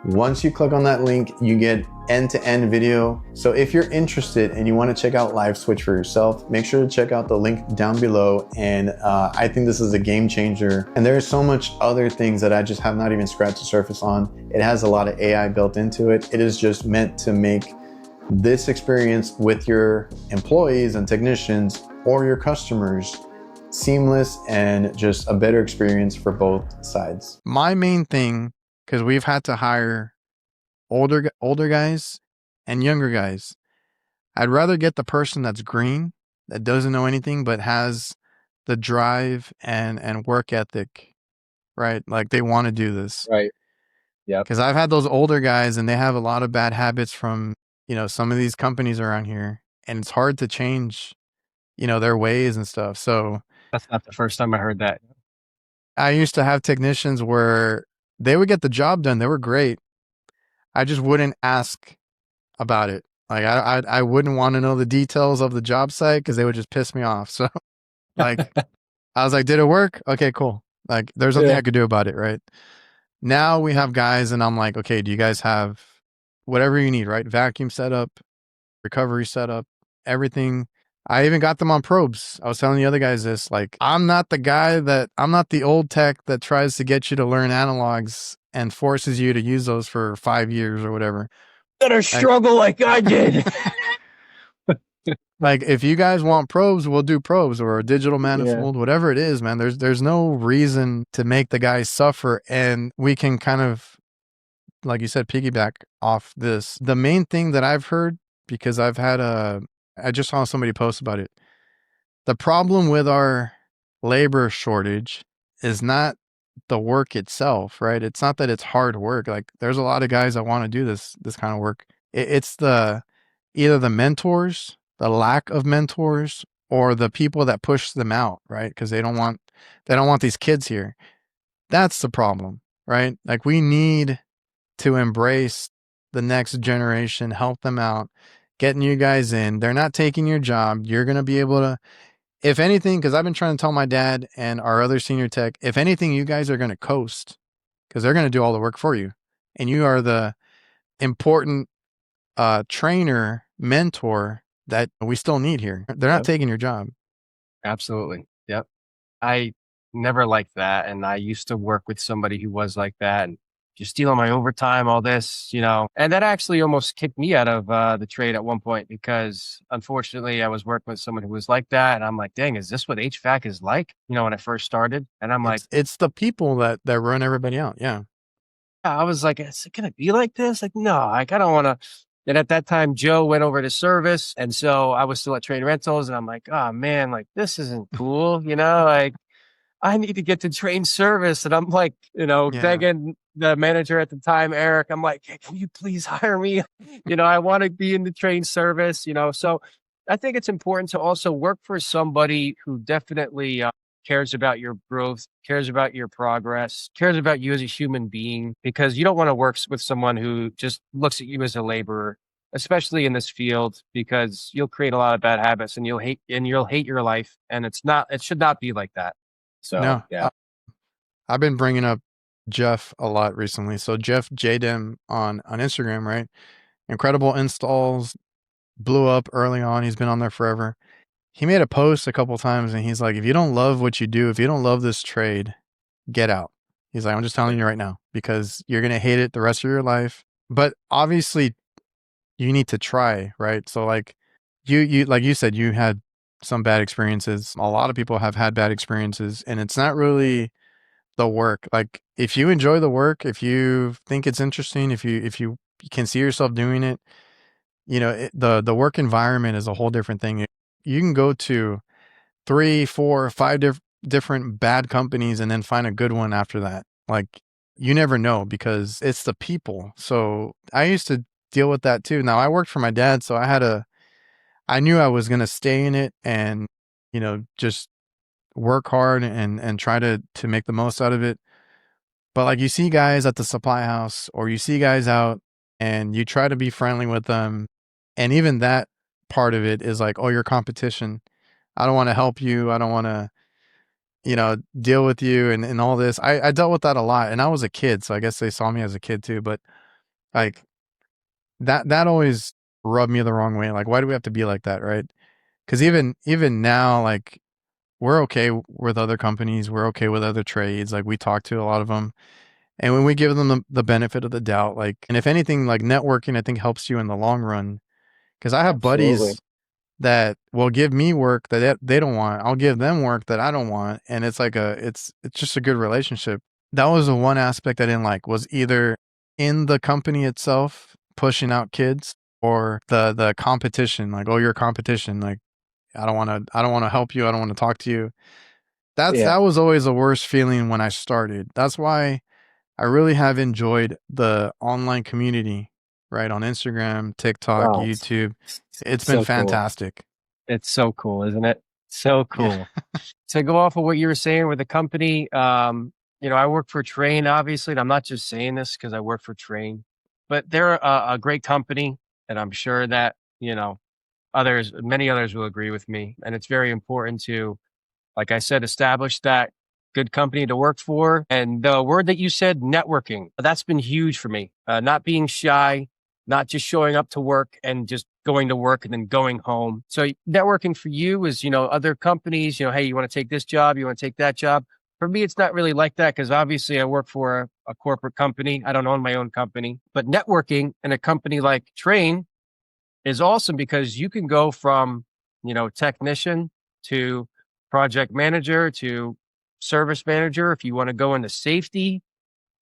Once you click on that link, you get end-to-end video. So if you're interested and you want to check out Liveswitch for yourself, make sure to check out the link down below. And I think this is a game changer. And there's so much other things that I just have not even scratched the surface on. It has a lot of AI built into it. It is just meant to make this experience with your employees and technicians or your customers seamless and just a better experience for both sides. My main thing, because we've had to hire older guys and younger guys, I'd rather get the person that's green, that doesn't know anything, but has the drive and work ethic, right? Like, they want to do this. Right. Yeah. Because I've had those older guys, and they have a lot of bad habits from, some of these companies around here, and it's hard to change, their ways and stuff. So That's not the first time I heard that. I used to have technicians where they would get the job done. They were great. I just wouldn't ask about it. Like, I wouldn't want to know the details of the job site, because they would just piss me off. So like, I was like, did it work? Okay, cool. Like, there's nothing I could do about it, right? Now we have guys, and I'm like, okay, do you guys have whatever you need, right? Vacuum setup, recovery setup, everything. I even got them on probes. I was telling the other guys this, like, I'm not the old tech that tries to get you to learn analogs and forces you to use those for 5 years or whatever. Better struggle like I did. Like, if you guys want probes, we'll do probes or a digital manifold, whatever it is, man. There's no reason to make the guys suffer, and we can kind of, like you said, piggyback off this. The main thing that I've heard, because I just saw somebody post about it. The problem with our labor shortage is not the work itself, right? It's not that it's hard work. Like, there's a lot of guys that want to do this kind of work. It's either the mentors, the lack of mentors, or the people that push them out, right? Because they don't want these kids here. That's the problem, right? Like, we need to embrace the next generation, help them out, getting you guys in. They're not taking your job. You're going to be able to, if anything, because I've been trying to tell my dad and our other senior tech, if anything, you guys are going to coast because they're going to do all the work for you. And you are the important trainer, mentor that we still need here. They're not taking your job. Absolutely. Yep. I never liked that. And I used to work with somebody who was like that. And you're stealing my overtime, all this, and that actually almost kicked me out of the trade at one point, because unfortunately I was working with someone who was like that. And I'm like, dang, is this what HVAC is like? When I first started, and I'm like, it's the people that run everybody out. Yeah. I was like, is it going to be like this? Like, no, like, I don't want to. And at that time, Joe went over to service. And so I was still at Train Rentals, and I'm like, oh man, like, this isn't cool. Like, I need to get to train service. And I'm like, begging the manager at the time, Eric, I'm like, hey, can you please hire me? I want to be in the train service, so I think it's important to also work for somebody who definitely cares about your growth, cares about your progress, cares about you as a human being, because you don't want to work with someone who just looks at you as a laborer, especially in this field, because you'll create a lot of bad habits, and you'll hate your life. And it should not be like that. So, no, yeah. I've been bringing up Jeff a lot recently. So Jeff JDem on Instagram, right? Incredible installs, blew up early on. He's been on there forever. He made a post a couple times, and he's like, if you don't love what you do, if you don't love this trade, get out. He's like, I'm just telling you right now, because you're going to hate it the rest of your life. But obviously you need to try, right? So like like you said, you had some bad experiences. A lot of people have had bad experiences, and it's not really the work. Like, if you enjoy the work, if you think it's interesting, if you can see yourself doing it, the work environment is a whole different thing. You can go to 3, 4, 5 different bad companies and then find a good one after that. Like, you never know, because it's the people. So I used to deal with that too. Now, I worked for my dad, so I knew I was going to stay in it and, just work hard and try to make the most out of it. But like, you see guys at the supply house, or you see guys out, and you try to be friendly with them. And even that part of it is like, oh, you're competition. I don't want to help you. I don't want to, deal with you and all this. I dealt with that a lot, and I was a kid. So I guess they saw me as a kid too. But like, that always rubbed me the wrong way. Like, why do we have to be like that? Right. Cause even now, like, we're okay with other companies. We're okay with other trades. Like, we talk to a lot of them. And when we give them the benefit of the doubt, like, and if anything, like, networking, I think, helps you in the long run. Cause I have buddies that will give me work that they don't want. I'll give them work that I don't want. And it's like it's just a good relationship. That was the one aspect I didn't like, was either in the company itself pushing out kids, or the competition. Like, oh, you're a competition. Like, I don't want to help you. I don't want to talk to you. That was always the worst feeling when I started. That's why I really have enjoyed the online community, right? On Instagram, TikTok, YouTube. It's been fantastic. Cool. It's so cool, isn't it? So cool. Yeah. To go off of what you were saying with the company, I work for Train, obviously, and I'm not just saying this because I work for Train, but they're a great company, and I'm sure that, many others will agree with me. And it's very important to, like I said, establish that good company to work for. And the word that you said, networking, that's been huge for me. Not being shy, not just showing up to work and just going to work and then going home. So networking for you is, other companies, hey, you want to take this job, you want to take that job. For me, it's not really like that because obviously I work for a corporate company. I don't own my own company, but networking in a company like Train is awesome because you can go from, technician to project manager to service manager. If you want to go into safety,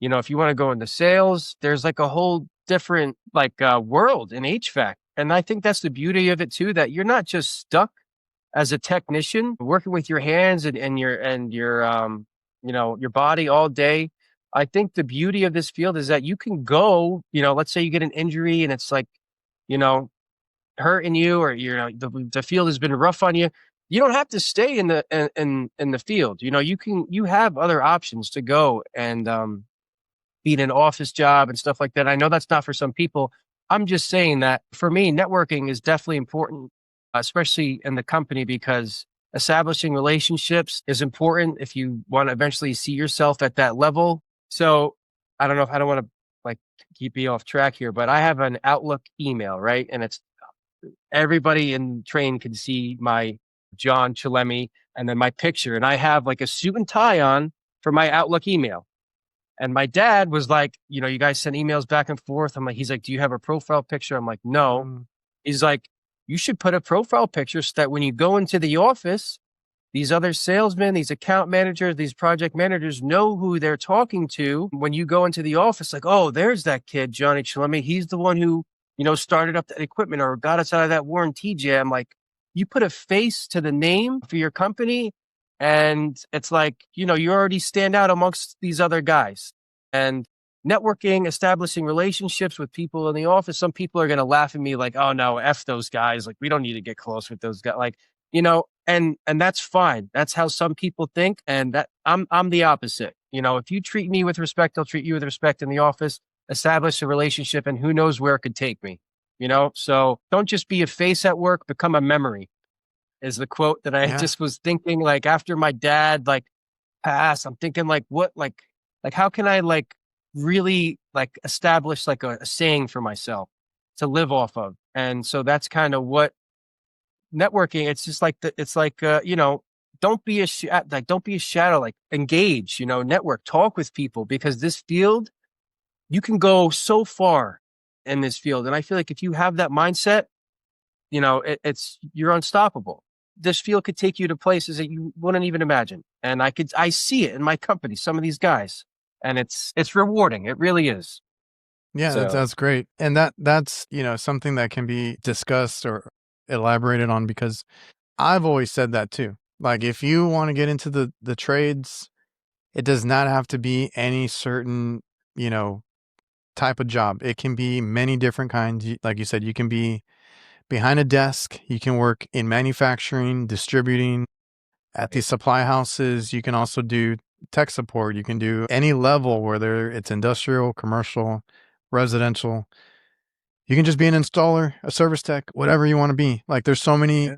if you want to go into sales, there's like a whole different world in HVAC. And I think that's the beauty of it too, that you're not just stuck as a technician working with your hands and your body all day. I think the beauty of this field is that you can go, let's say you get an injury and it's like, hurting you, or the field has been rough on you. You don't have to stay in the field. You have other options to go and be in an office job and stuff like that. I know that's not for some people. I'm just saying that for me, networking is definitely important, especially in the company, because establishing relationships is important if you want to eventually see yourself at that level. So I don't want to keep you off track here, but I have an Outlook email, right? And it's everybody in Train can see my JohnnyChillHVAC and then my picture. And I have like a suit and tie on for my Outlook email. And my dad was like, you guys send emails back and forth. He's like, do you have a profile picture? I'm like, no. He's like, you should put a profile picture so that when you go into the office, these other salesmen, these account managers, these project managers know who they're talking to. When you go into the office, like, oh, there's that kid, JohnnyChillHVAC. He's the one who, started up that equipment or got us out of that warranty jam. Like, you put a face to the name for your company. And it's like, you already stand out amongst these other guys. And networking, establishing relationships with people in the office. Some people are going to laugh at me like, oh no, F those guys. Like, we don't need to get close with those guys. Like, and that's fine. That's how some people think. And that I'm the opposite. If you treat me with respect, I'll treat you with respect in the office, establish a relationship, and who knows where it could take me, So don't just be a face at work, become a memory, is the quote that I just was thinking, like, after my dad passed, I'm thinking what how can I really establish a saying for myself to live off of. And so that's kind of what networking, it's just don't be a shadow, engage, network, talk with people, because this field, you can go so far in this field. And I feel like if you have that mindset, you're unstoppable. This field could take you to places that you wouldn't even imagine. And I see it in my company, some of these guys, and it's rewarding. It really is. Yeah, that's great. And that's, something that can be discussed or elaborated on, because I've always said that too. Like, if you want to get into the trades, it does not have to be any certain, type of job. It can be many different kinds. Like you said, you can be behind a desk. You can work in manufacturing, distributing, at the supply houses. You can also do tech support. You can do any level, whether it's industrial, commercial, residential. You can just be an installer, a service tech, whatever you want to be. Like, there's so many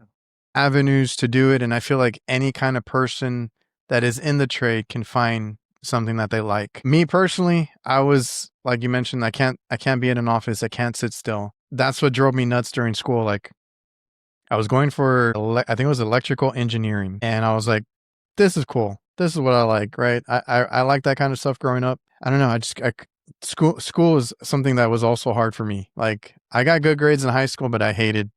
avenues to do it. And I feel like any kind of person that is in the trade can find something that they like. Me personally, I was, like you mentioned, I can't be in an office. I can't sit still. That's what drove me nuts during school. Like, I was going for, I think it was electrical engineering. And I was like, this is cool. This is what I like, right? I like that kind of stuff growing up. I don't know. School is something that was also hard for me. Like, I got good grades in high school, but I hated,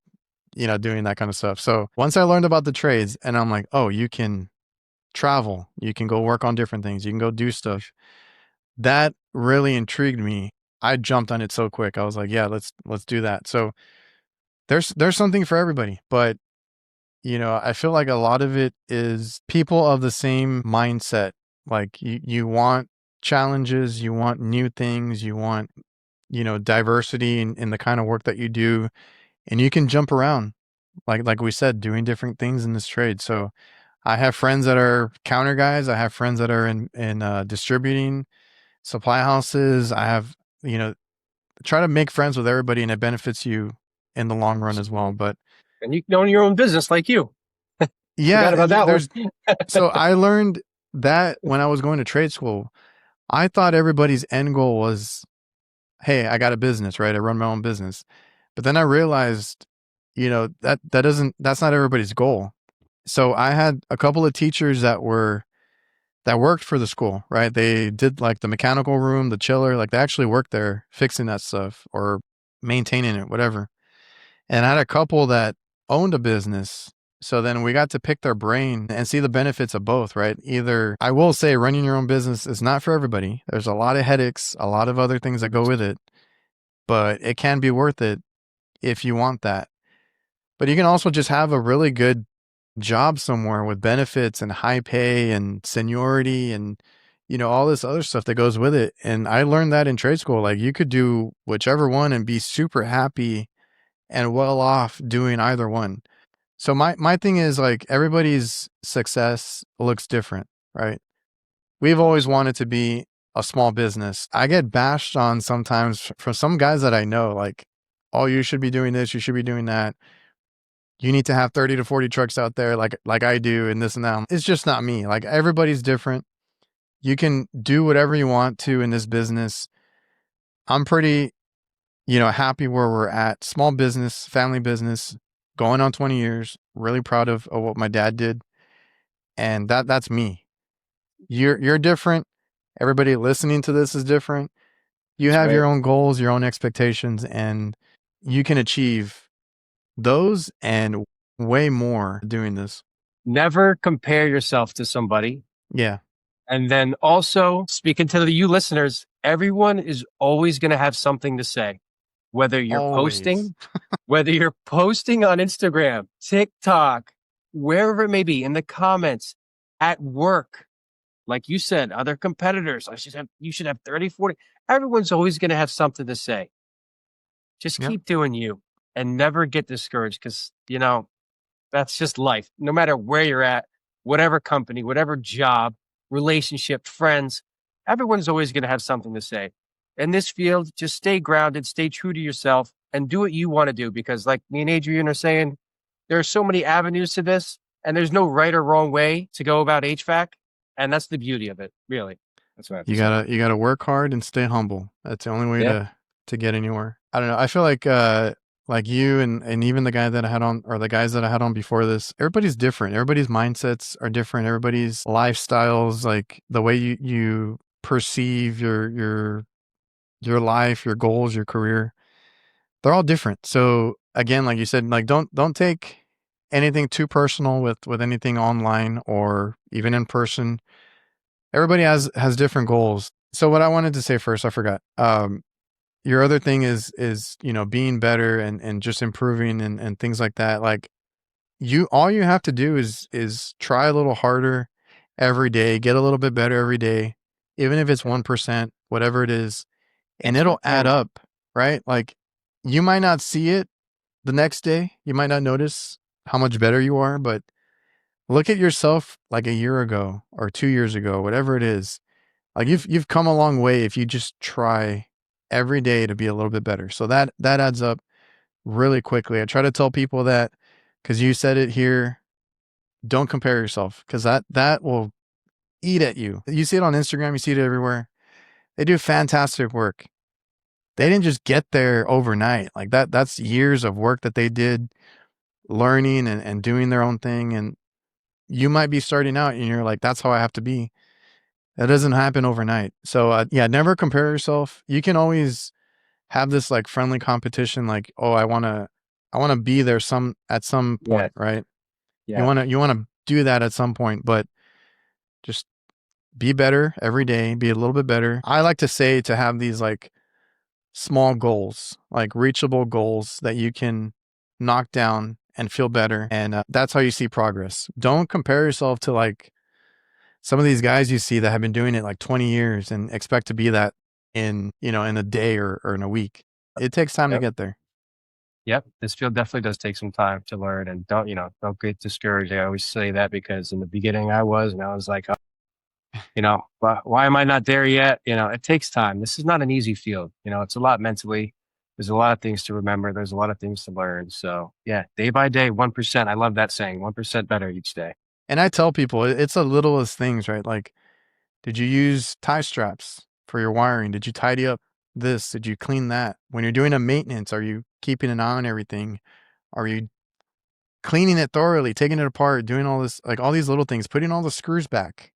doing that kind of stuff. So once I learned about the trades, and I'm like, oh, you can travel, you can go work on different things, you can go do stuff. That really intrigued me. I jumped on it so quick. I was like, yeah, let's do that. So there's something for everybody, but I feel like a lot of it is people of the same mindset. Like, you want challenges, you want new things, you want, diversity in the kind of work that you do, and you can jump around. Like we said, doing different things in this trade. So I have friends that are counter guys. I have friends that are in distributing, supply houses. I have, try to make friends with everybody, and it benefits you in the long run as well. But and you can own your own business like you. yeah, Forgot about that one. So I learned that when I was going to trade school, I thought everybody's end goal was, hey, I got a business, right? I run my own business. But then I realized, that's not everybody's goal. So I had a couple of teachers that worked for the school, right? They did like the mechanical room, the chiller, like they actually worked there fixing that stuff or maintaining it, whatever. And I had a couple that owned a business. So then we got to pick their brain and see the benefits of both, right? Either, I will say, running your own business is not for everybody. There's a lot of headaches, a lot of other things that go with it, but it can be worth it if you want that. But you can also just have a really good job somewhere with benefits and high pay and seniority and all this other stuff that goes with it. And I learned that in trade school. Like you could do whichever one and be super happy and well off doing either one. So my thing is, like, everybody's success looks different, right? We've always wanted to be a small business. I get bashed on sometimes from some guys that I know, like, oh, you should be doing this, you should be doing that. You need to have 30 to 40 trucks out there like I do and this and that. It's just not me. Like, everybody's different. You can do whatever you want to in this business. I'm pretty, happy where we're at. Small business, family business, going on 20 years. Really proud of what my dad did. And that's me. You're different. Everybody listening to this is different. You That's have right. your own goals, your own expectations, and you can achieve those and way more doing this. Never compare yourself to somebody. Yeah. And then also, speaking to you listeners, everyone is always going to have something to say, whether you're Always. posting, whether you're posting on Instagram, TikTok, wherever it may be, in the comments, at work. Like you said, other competitors, you should have 30, 40. Everyone's always going to have something to say. Just Yep. keep doing you and never get discouraged because, that's just life. No matter where you're at, whatever company, whatever job, relationship, friends, everyone's always going to have something to say. In this field, just stay grounded, stay true to yourself, and do what you want to do. Because, like me and Adrian are saying, there are so many avenues to this, and there's no right or wrong way to go about HVAC, and that's the beauty of it. Really, that's what I have to say. You gotta work hard and stay humble. That's the only way Yeah. to get anywhere. I don't know. I feel like you and even the guy that I had on, or the guys that I had on before this, everybody's different. Everybody's mindsets are different. Everybody's lifestyles, like the way you perceive your life, your goals, your career, they're all different. So again, like you said, like don't take anything too personal with anything online or even in person. Everybody has different goals. So what I wanted to say first, I forgot. Your other thing is being better and just improving and things like that. Like, all you have to do is try a little harder every day, get a little bit better every day, even if it's 1%, whatever it is, and That's what it'll I'm add saying. up, right? Like, you might not see it the next day, you might not notice how much better you are, but look at yourself like a year ago or 2 years ago, whatever it is. Like, you've come a long way if you just try every day to be a little bit better. So that adds up really quickly. I try to tell people that, because you said it here, don't compare yourself, because that will eat at you. You see it on Instagram, you see it everywhere. They do fantastic work. They didn't just get there overnight. Like, that's years of work that they did, learning and doing their own thing. And you might be starting out and you're like, that's how I have to be. That doesn't happen overnight. So yeah, never compare yourself. You can always have this like friendly competition, like, oh, I wanna be there at some Yeah. point, right? Yeah. You wanna do that at some point, but just be better every day, be a little bit better. I like to say to have these like small goals, like reachable goals that you can knock down and feel better. And that's how you see progress. Don't compare yourself to like some of these guys you see that have been doing it like 20 years and expect to be that in a day or in a week. It takes time to Yep. get there. Yep. This field definitely does take some time to learn and don't get discouraged. I always say that because in the beginning I was like, why am I not there yet? It takes time. This is not an easy field. It's a lot mentally. There's a lot of things to remember. There's a lot of things to learn. So yeah, day by day, 1%. I love that saying, 1% better each day. And I tell people it's the littlest things, right? Like, did you use tie straps for your wiring? Did you tidy up this? Did you clean that? When you're doing a maintenance, are you keeping an eye on everything? Are you cleaning it thoroughly, taking it apart, doing all this, like all these little things, putting all the screws back?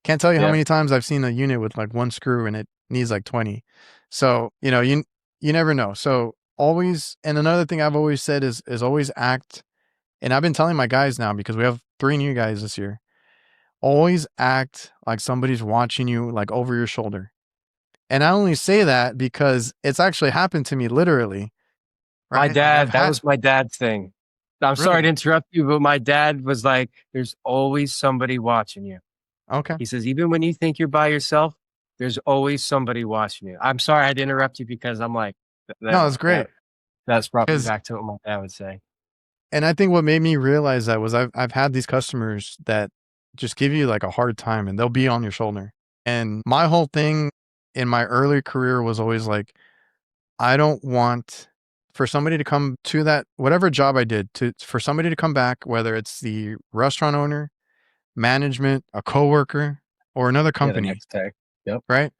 Can't tell you how Yeah. many times I've seen a unit with like one screw and it needs like 20. So, you never know. So always, and another thing I've always said is always act. And I've been telling my guys now because we have 3 new guys this year. Always act like somebody's watching you, like over your shoulder. And I only say that because it's actually happened to me literally. My Right? Like I've dad, that had was my dad's thing. I'm sorry to really interrupt you, but my dad was like, there's always somebody watching you. okay. He says, even when you think you're by yourself, there's always somebody watching you. I'm sorry I had to interrupt you because I'm like, No, it's great that's brought me because, back to what my dad would say. and I think what made me realize that was I've had these customers that just give you like a hard time and they'll be on your shoulder. And my whole thing in my early career was always like, I don't want for somebody to come to that, whatever job I did, for somebody to come back, whether it's the restaurant owner, management, a coworker, or another Yeah, the company, next day. Yep. right?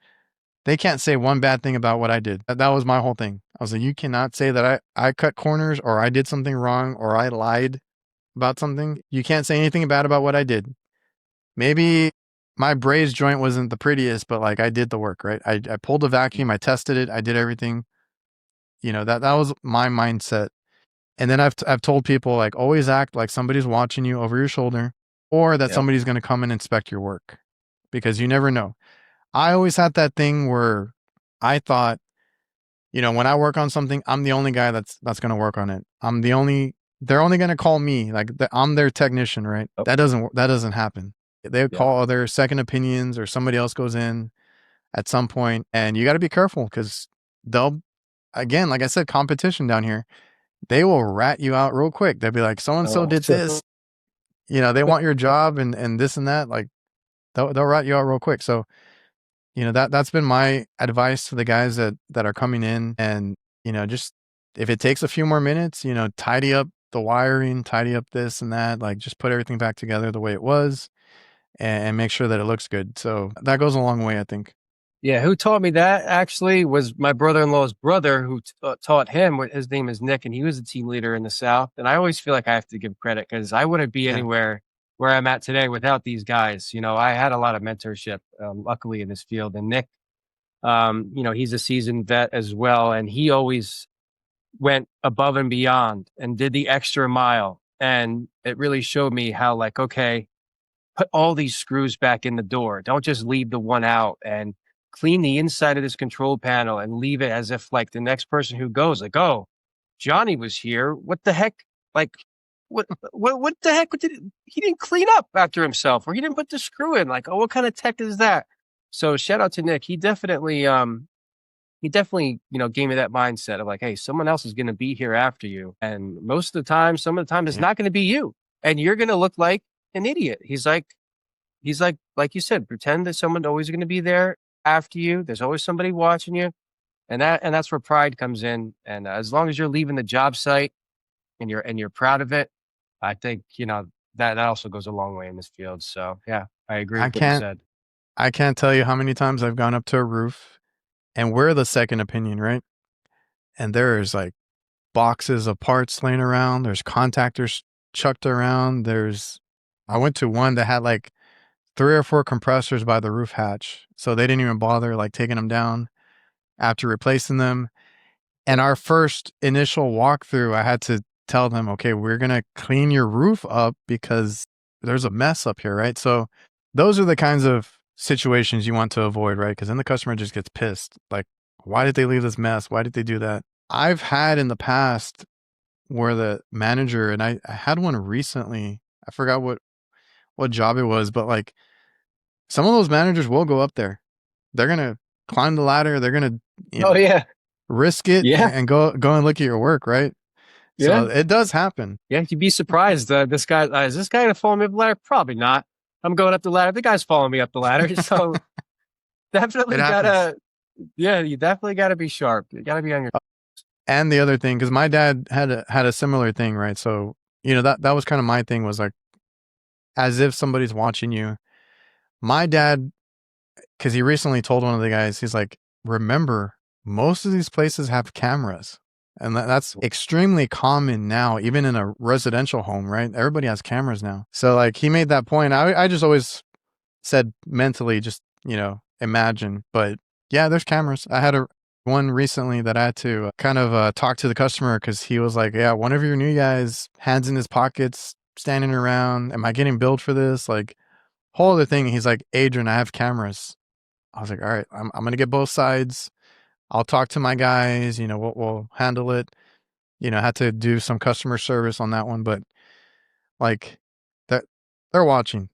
They can't say one bad thing about what I did. That was my whole thing. I was like, you cannot say that I cut corners or I did something wrong or I lied about something. You can't say anything bad about what I did. Maybe my braze joint wasn't the prettiest, but like I did the work, right? I pulled a vacuum, I tested it, I did everything. That was my mindset. And then I've told people like always act like somebody's watching you over your shoulder or that Yep. somebody's going to come and inspect your work because you never know. I always had that thing where I thought, when I work on something, I'm the only guy that's going to work on it. They're only going to call me like I'm their technician, right? Yep. That doesn't happen. They Yep. call other second opinions or somebody else goes in at some point and you got to be careful because they'll, again, like I said, competition down here. They will rat you out real quick. They'll be like, so and so Oh, did this. They want your job and this and that. Like they'll rat you out real quick. So, that's been my advice to the guys that are coming in and, just if it takes a few more minutes, tidy up the wiring, tidy up this and that, like just put everything back together the way it was and make sure that it looks good. So that goes a long way, I think. yeah. Who taught me that actually was my brother-in-law's brother who taught him. His name is Nick, and he was a team leader in the South. And I always feel like I have to give credit because I wouldn't be Yeah. anywhere where I'm at today without these guys. I had a lot of mentorship, luckily in this field. And Nick, he's a seasoned vet as well, and he always went above and beyond and did the extra mile. And it really showed me how, like, okay, put all these screws back in the door. Don't just leave the one out, and clean the inside of this control panel and leave it as if like the next person who goes like, oh, Johnny was here. What the heck? Like, what the heck? He didn't clean up after himself, or he didn't put the screw in. Like, oh, what kind of tech is that? So shout out to Nick. He definitely, gave me that mindset of like, hey, someone else is going to be here after you. And most of the time, some of the time, it's Yeah. not going to be you. And you're going to look like an idiot. He's like you said, pretend that someone's always going to be there after you. There's always somebody watching you. And that's where pride comes in. And as long as you're leaving the job site and you're proud of it, I think, that also goes a long way in this field. So yeah, I agree I with what you can't said. I can't tell you how many times I've gone up to a roof and we're the second opinion, right? And there's like boxes of parts laying around. There's contactors chucked around. I went to one that had like 3 or 4 compressors by the roof hatch. So they didn't even bother like taking them down after replacing them. And our first initial walkthrough, I had to tell them, okay, we're going to clean your roof up because there's a mess up here, right? So those are the kinds of situations you want to avoid, right? Because then the customer just gets pissed. Like, why did they leave this mess? Why did they do that? I've had in the past where the manager, and I had one recently, I forgot what job it was, but like some of those managers will go up there. They're going to climb the ladder. They're going to, Oh yeah. risk it Yeah. and go and look at your work, right? Yeah. So it does happen. Yeah. You'd be surprised. This guy, is this guy going to follow me up the ladder? Probably not. I'm going up the ladder. The guy's following me up the ladder. So definitely It happens. you definitely gotta be sharp. You gotta be on your. And the other thing, because my dad had a similar thing, right? So that was kind of my thing was like as if somebody's watching you. My dad, because he recently told one of the guys, he's like, remember, most of these places have cameras. And that's extremely common now, even in a residential home, right? Everybody has cameras now. So like he made that point. I just always said mentally, just, imagine. But yeah, there's cameras. I had one recently that I had to kind of talk to the customer because he was like, yeah, one of your new guys, hands in his pockets, standing around. Am I getting billed for this? Like, whole other thing. He's like, Adrian, I have cameras. I was like, all right, I'm going to get both sides. I'll talk to my guys, we'll handle it. I had to do some customer service on that one, but like that they're watching.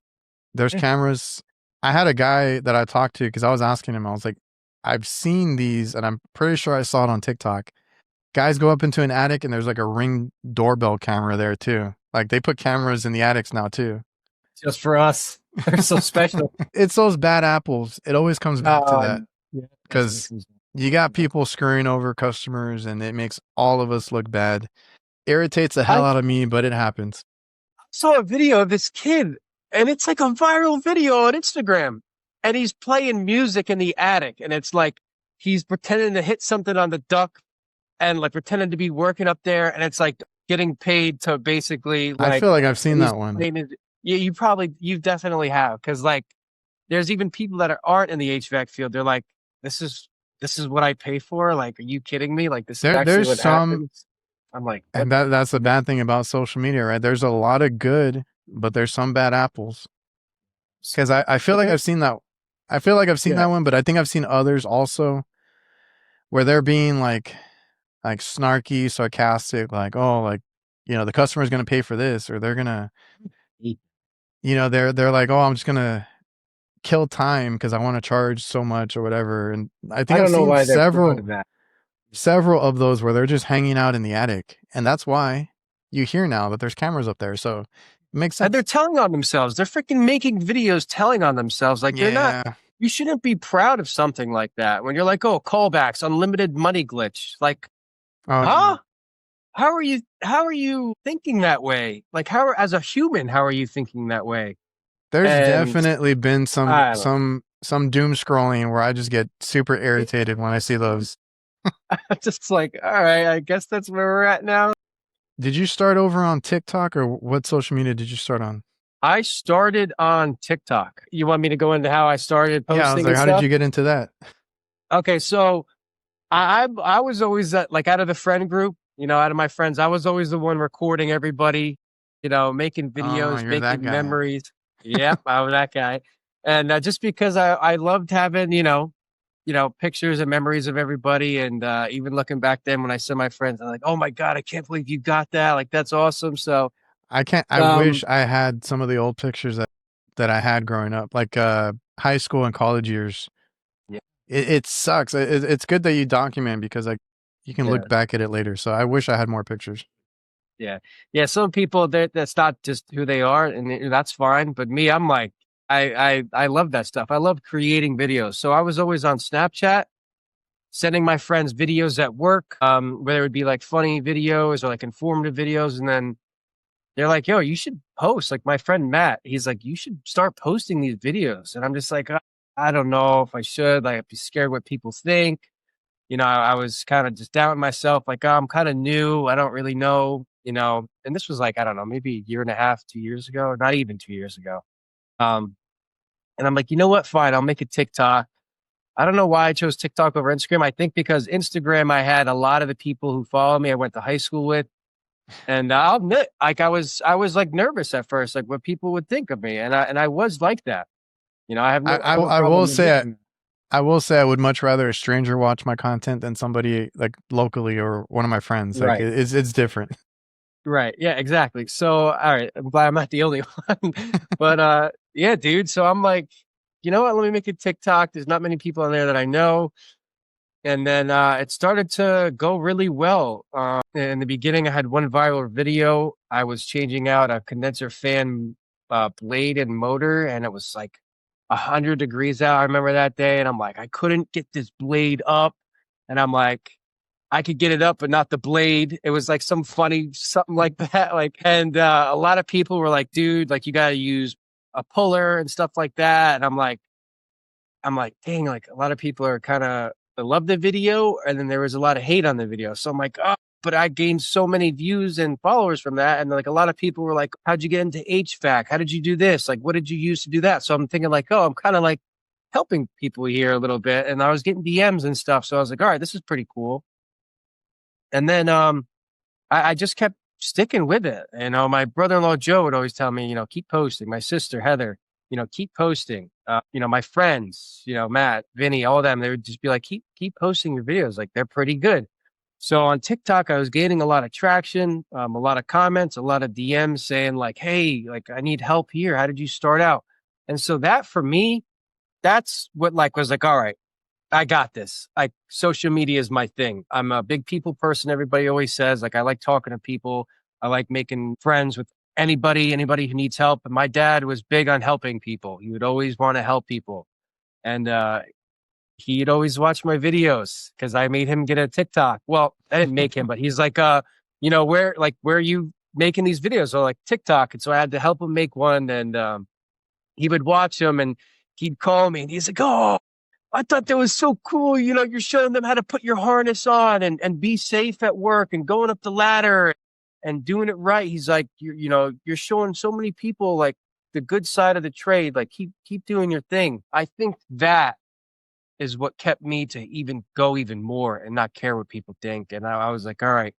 There's cameras. I had a guy that I talked to because I was asking him, I was like, I've seen these and I'm pretty sure I saw it on TikTok. Guys go up into an attic and there's like a Ring doorbell camera there too. Like they put cameras in the attics now too. Just for us. They're so special. It's those bad apples. It always comes back to that. Because you got people screwing over customers and it makes all of us look bad. Irritates the hell out of me, but it happens. I saw a video of this kid and it's like a viral video on Instagram and he's playing music in the attic and it's like he's pretending to hit something on the duct and like pretending to be working up there and it's like getting paid to basically like. I feel like I've seen that one. Yeah, you definitely have. Cause like there's even people that aren't in the HVAC field. They're like, this is what I pay for. Like, are you kidding me? Like this is actually what happens. I'm like, and that's the bad thing about social media, right? There's a lot of good, but there's some bad apples. Cause I feel like I've seen that. I feel like I've seen that one, but I think I've seen others also where they're being like snarky, sarcastic, like, oh, like, the customer's going to pay for this, or they're going to, they're like, oh, I'm just going to kill time because I want to charge so much or whatever. And I think I've seen several of those where they're just hanging out in the attic. And that's why you hear now that there's cameras up there. So it makes sense. And they're telling on themselves. They're freaking making videos telling on themselves. Like they're not, you shouldn't be proud of something like that. When you're like, oh, callbacks, unlimited money glitch. Like, huh? How are you thinking that way? Like as a human, how are you thinking that way? There's definitely been some doom scrolling where I just get super irritated when I see those. Just like, all right, I guess that's where we're at now. Did you start over on TikTok or what social media did you start on? I started on TikTok. You want me to go into how I started posting? Yeah, I was like, how did you get into that? Okay, so I was always out of the friend group, out of my friends, I was always the one recording everybody, making videos, making memories. Yep, I was that guy. And just because I loved having, pictures and memories of everybody. And even looking back then when I saw my friends, I'm like, oh my God, I can't believe you got that. Like, that's awesome. So I wish I had some of the old pictures that I had growing up, like high school and college years. Yeah. It sucks. It's good that you document because like you can look back at it later. So I wish I had more pictures. Yeah. Yeah. Some people that's not just who they are and that's fine. But me, I'm like, I love that stuff. I love creating videos. So I was always on Snapchat, sending my friends videos at work, whether it would be like funny videos or like informative videos. And then they're like, yo, you should post. Like my friend Matt, he's like, you should start posting these videos. And I'm just like, I don't know if I should. Like, I'd be scared what people think. I was kind of just doubting myself, like, oh, I'm kind of new. I don't really know, and this was like, I don't know, maybe a year and a half, 2 years ago, or not even 2 years ago. And I'm like, you know what? Fine. I'll make a TikTok. I don't know why I chose TikTok over Instagram. I think because Instagram, I had a lot of the people who follow me, I went to high school with. And I'll admit, like I was like nervous at first, like what people would think of me. And I was like that. I have I will say I would much rather a stranger watch my content than somebody like locally or one of my friends. Like it's different. Right. Yeah, exactly. So, all right. I'm glad I'm not the only one, but, yeah, dude. So I'm like, you know what? Let me make a TikTok. There's not many people on there that I know. And then, it started to go really well. In the beginning, I had one viral video. I was changing out a condenser fan, blade and motor, and it was like 100 degrees out. I remember that day. And I'm like, I couldn't get this blade up. And I'm like, I could get it up, but not the blade. It was like some funny, something like that. Like, and a lot of people were like, dude, like you got to use a puller and stuff like that. And I'm like, dang, like a lot of people are kind of, they love the video. And then there was a lot of hate on the video. So I'm like, oh, but I gained so many views and followers from that. And like a lot of people were like, how'd you get into HVAC? How did you do this? Like, what did you use to do that? So I'm thinking like, oh, I'm kind of like helping people here a little bit. And I was getting DMs and stuff. So I was like, all right, this is pretty cool. And then I just kept sticking with it. You know, my brother-in-law Joe would always tell me, you know, keep posting. My sister Heather, you know, keep posting. You know, my friends, you know, Matt, Vinny, all of them, they would just be like, keep posting your videos. Like they're pretty good. So on TikTok, I was gaining a lot of traction, a lot of comments, a lot of DMs saying like, hey, like I need help here. How did you start out? And so that for me, that's what like was like, all right, I got this. Like social media is my thing. I'm a big people person. Everybody always says like, I like talking to people. I like making friends with anybody who needs help. And my dad was big on helping people. He would always want to help people. And, he'd always watch my videos because I made him get a TikTok. Well, I didn't make him, but he's like, you know, where are you making these videos? So like TikTok. And so I had to help him make one. And, he would watch them and he'd call me and he's like, oh, I thought that was so cool. You know, you're showing them how to put your harness on and be safe at work and going up the ladder and doing it right. He's like, you know, you're showing so many people like the good side of the trade. Like keep doing your thing. I think that is what kept me to even go even more and not care what people think. And I was like, all right,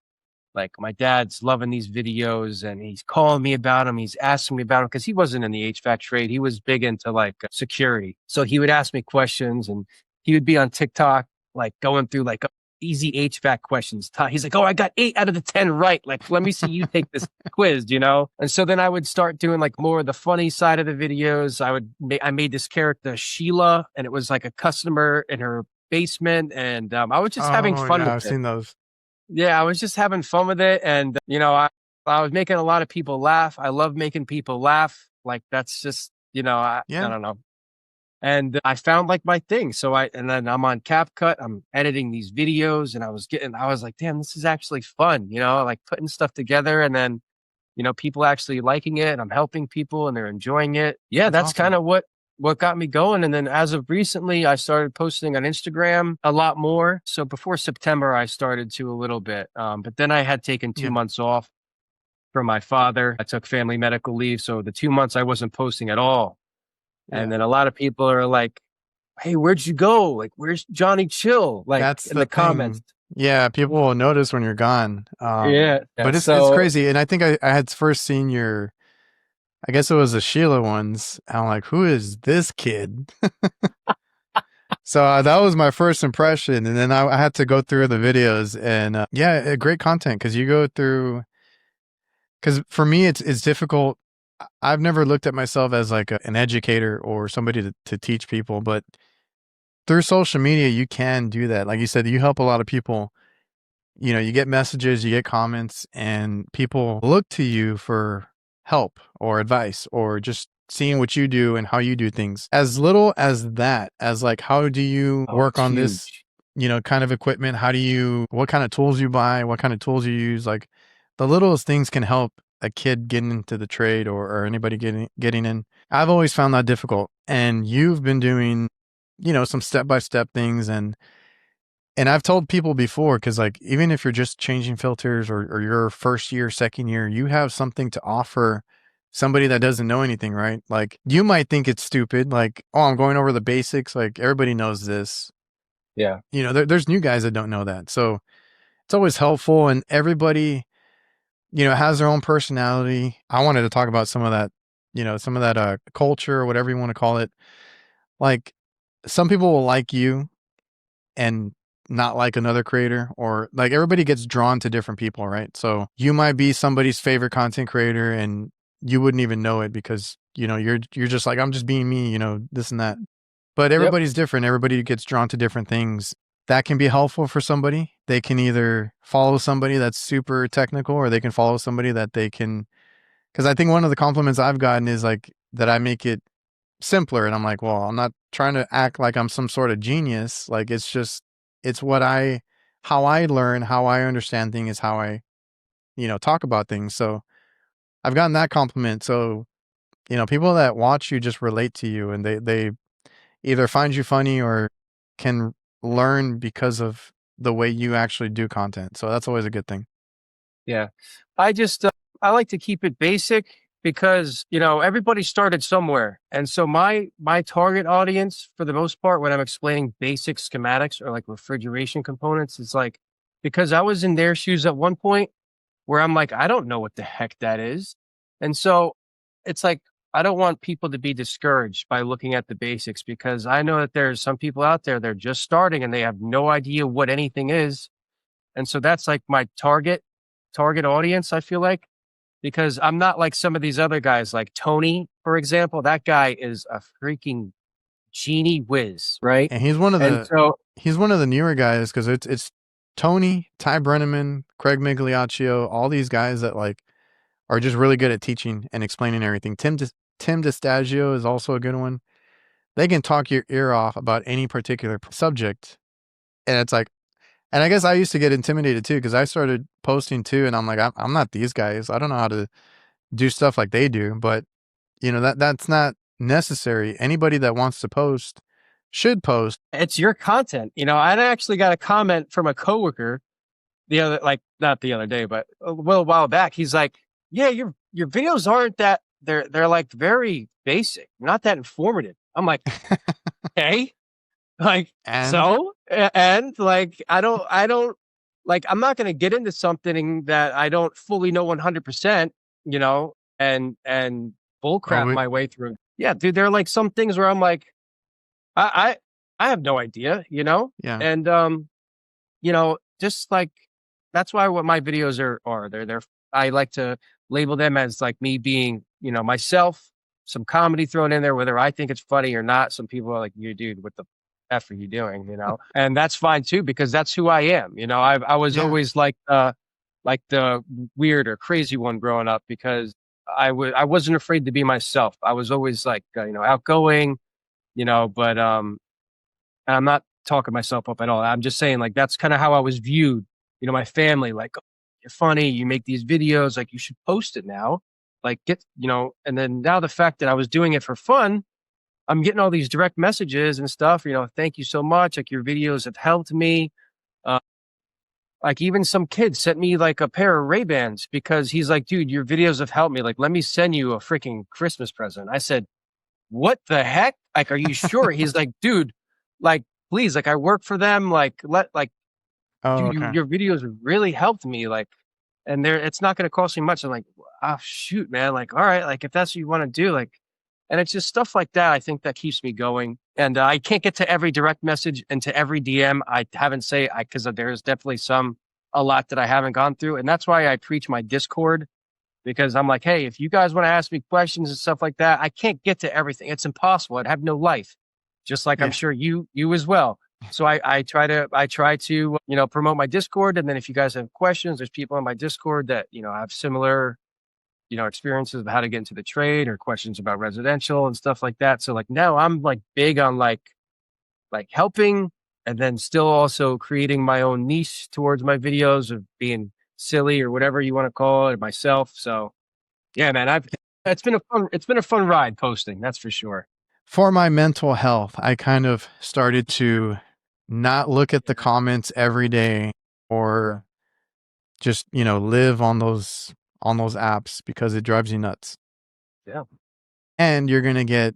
like my dad's loving these videos and he's calling me about them. He's asking me about them because he wasn't in the HVAC trade. He was big into like security. So he would ask me questions and he would be on TikTok, like going through like easy HVAC questions. He's like, oh, I got 8 out of the 10 right. Like, let me see you take this quiz, you know? And so then I would start doing like more of the funny side of the videos. I made this character Sheila and it was like a customer in her basement. And I was just having fun with I've it. seen those. Yeah, I was just having fun with it. And, you know, I was making a lot of people laugh. I love making people laugh. Like, that's just, you know, I don't know. And I found like my thing. And then I'm on CapCut, I'm editing these videos and I was like, damn, this is actually fun, you know, like putting stuff together and then, you know, people actually liking it and I'm helping people and they're enjoying it. Yeah, that's awesome. kind of what got me going. And then as of recently, I started posting on Instagram a lot more. So before September, I started to a little bit. But then I had taken 2 months off from my father. I took family medical leave. So the 2 months I wasn't posting at all. And then a lot of people are like, hey, where'd you go? Like, where's Johnny Chill? Like That's in the the comments. Yeah, people will notice when you're gone. But it's crazy. And I think I had first seen I guess it was the Sheila ones. I'm like, who is this kid? So that was my first impression. And then I had to go through the videos and great content because you go through, because for me, it's difficult. I've never looked at myself as like an educator or somebody to teach people, but through social media, you can do that. Like you said, you help a lot of people. You know, you get messages, you get comments, and people look to you for help or advice or just seeing what you do and how you do things. As little as that, as like, how do you work on this, you know, kind of equipment? What kind of tools you buy, what kind of tools you use? Like the littlest things can help a kid getting into the trade or anybody getting in. I've always found that difficult. And you've been doing, you know, some step-by-step things and I've told people before, because like, even if you're just changing filters or your first year, second year, you have something to offer somebody that doesn't know anything, right? Like you might think it's stupid. Like, oh, I'm going over the basics. Like everybody knows this. Yeah. You know, there's new guys that don't know that. So it's always helpful and everybody, you know, has their own personality. I wanted to talk about some of that, you know, some of that culture or whatever you want to call it. Like some people will like you and not like another creator, or like everybody gets drawn to different people, right? So you might be somebody's favorite content creator and you wouldn't even know it because, you know, you're just like, I'm just being me, you know, this and that. But everybody's different. Everybody gets drawn to different things. That can be helpful for somebody. They can either follow somebody that's super technical or they can follow somebody that they can, because I think one of the compliments I've gotten is like that I make it simpler. And I'm like, well, I'm not trying to act like I'm some sort of genius. Like it's what I how I learn, how I understand things, how I, talk about things. So I've gotten that compliment. So, people that watch you just relate to you, and they either find you funny or can learn because of the way you actually do content. So that's always a good thing. Yeah. I just, I like to keep it basic because, everybody started somewhere. And so my target audience, for the most part, when I'm explaining basic schematics or like refrigeration components, is like, because I was in their shoes at one point where I'm like, I don't know what the heck that is. And so it's like, I don't want people to be discouraged by looking at the basics, because I know that there's some people out there, they're just starting and they have no idea what anything is. And so that's like my target audience, I feel like, because I'm not like some of these other guys, like Tony, for example. That guy is a freaking genie whiz, right? And he's one of And the so newer guys, because it's Tony, Ty Brenneman, Craig Migliaccio, all these guys that like are just really good at teaching and explaining everything. Tim DiStagio is also a good one. They can talk your ear off about any particular subject, and it's like, and I guess I used to get intimidated too, because I started posting too, and I'm like, I'm not these guys. I don't know how to do stuff like they do, but that's not necessary. Anybody that wants to post should post. it's your content. I actually got a comment from a coworker not the other day, but a little while back. He's like, yeah, your videos aren't that, they're like very basic, not that informative. I'm like, okay. Like, And and like, I don't like, I'm not going to get into something that I don't fully know 100%, and bull well, crap my way through. Yeah, dude, there are like some things where I'm like, I, I have no idea, yeah. and, just like, that's why what my videos are, they're, I like to label them as like me being, myself, some comedy thrown in there, whether I think it's funny or not. Some people are like, you dude, what the F are you doing? And that's fine too, because that's who I am. I was Yeah. always like the weird or crazy one growing up, because I wasn't afraid to be myself. I was always like, outgoing, but, and I'm not talking myself up at all. I'm just saying, like, that's kind of how I was viewed. My family, like, "Oh, you're funny, you make these videos, like, you should post it now. Like, and then now the fact that I was doing it for fun, I'm getting all these direct messages and stuff, thank you so much. Like, your videos have helped me. Uh, like, even some kid sent me like a pair of Ray-Bans because he's like, dude, your videos have helped me. Like, let me send you a freaking Christmas present. I said, what the heck? Like, are you sure? He's like, dude, like, please, like, I work for them. Like, Oh, dude, okay. your videos really helped me. Like, and it's not going to cost me much. I'm like, oh, shoot, man. Like, all right. Like, if that's what you want to do, like, and it's just stuff like that, I think, that keeps me going. And I can't get to every direct message and to every DM. I haven't because there's definitely a lot that I haven't gone through. And that's why I preach my Discord, because I'm like, hey, if you guys want to ask me questions and stuff like that, I can't get to everything. It's impossible. I'd have no life, just like I'm Yeah. sure you as well. So I try to promote my Discord, and then if you guys have questions, there's people on my Discord that have similar experiences of how to get into the trade, or questions about residential and stuff like that. So like now I'm like big on like helping, and then still also creating my own niche towards my videos of being silly or whatever you want to call it myself. So yeah, man, it's been a fun ride posting, that's for sure. For my mental health, I kind of started to not look at the comments every day, or just, live on those apps, because it drives you nuts. Yeah. And you're going to get,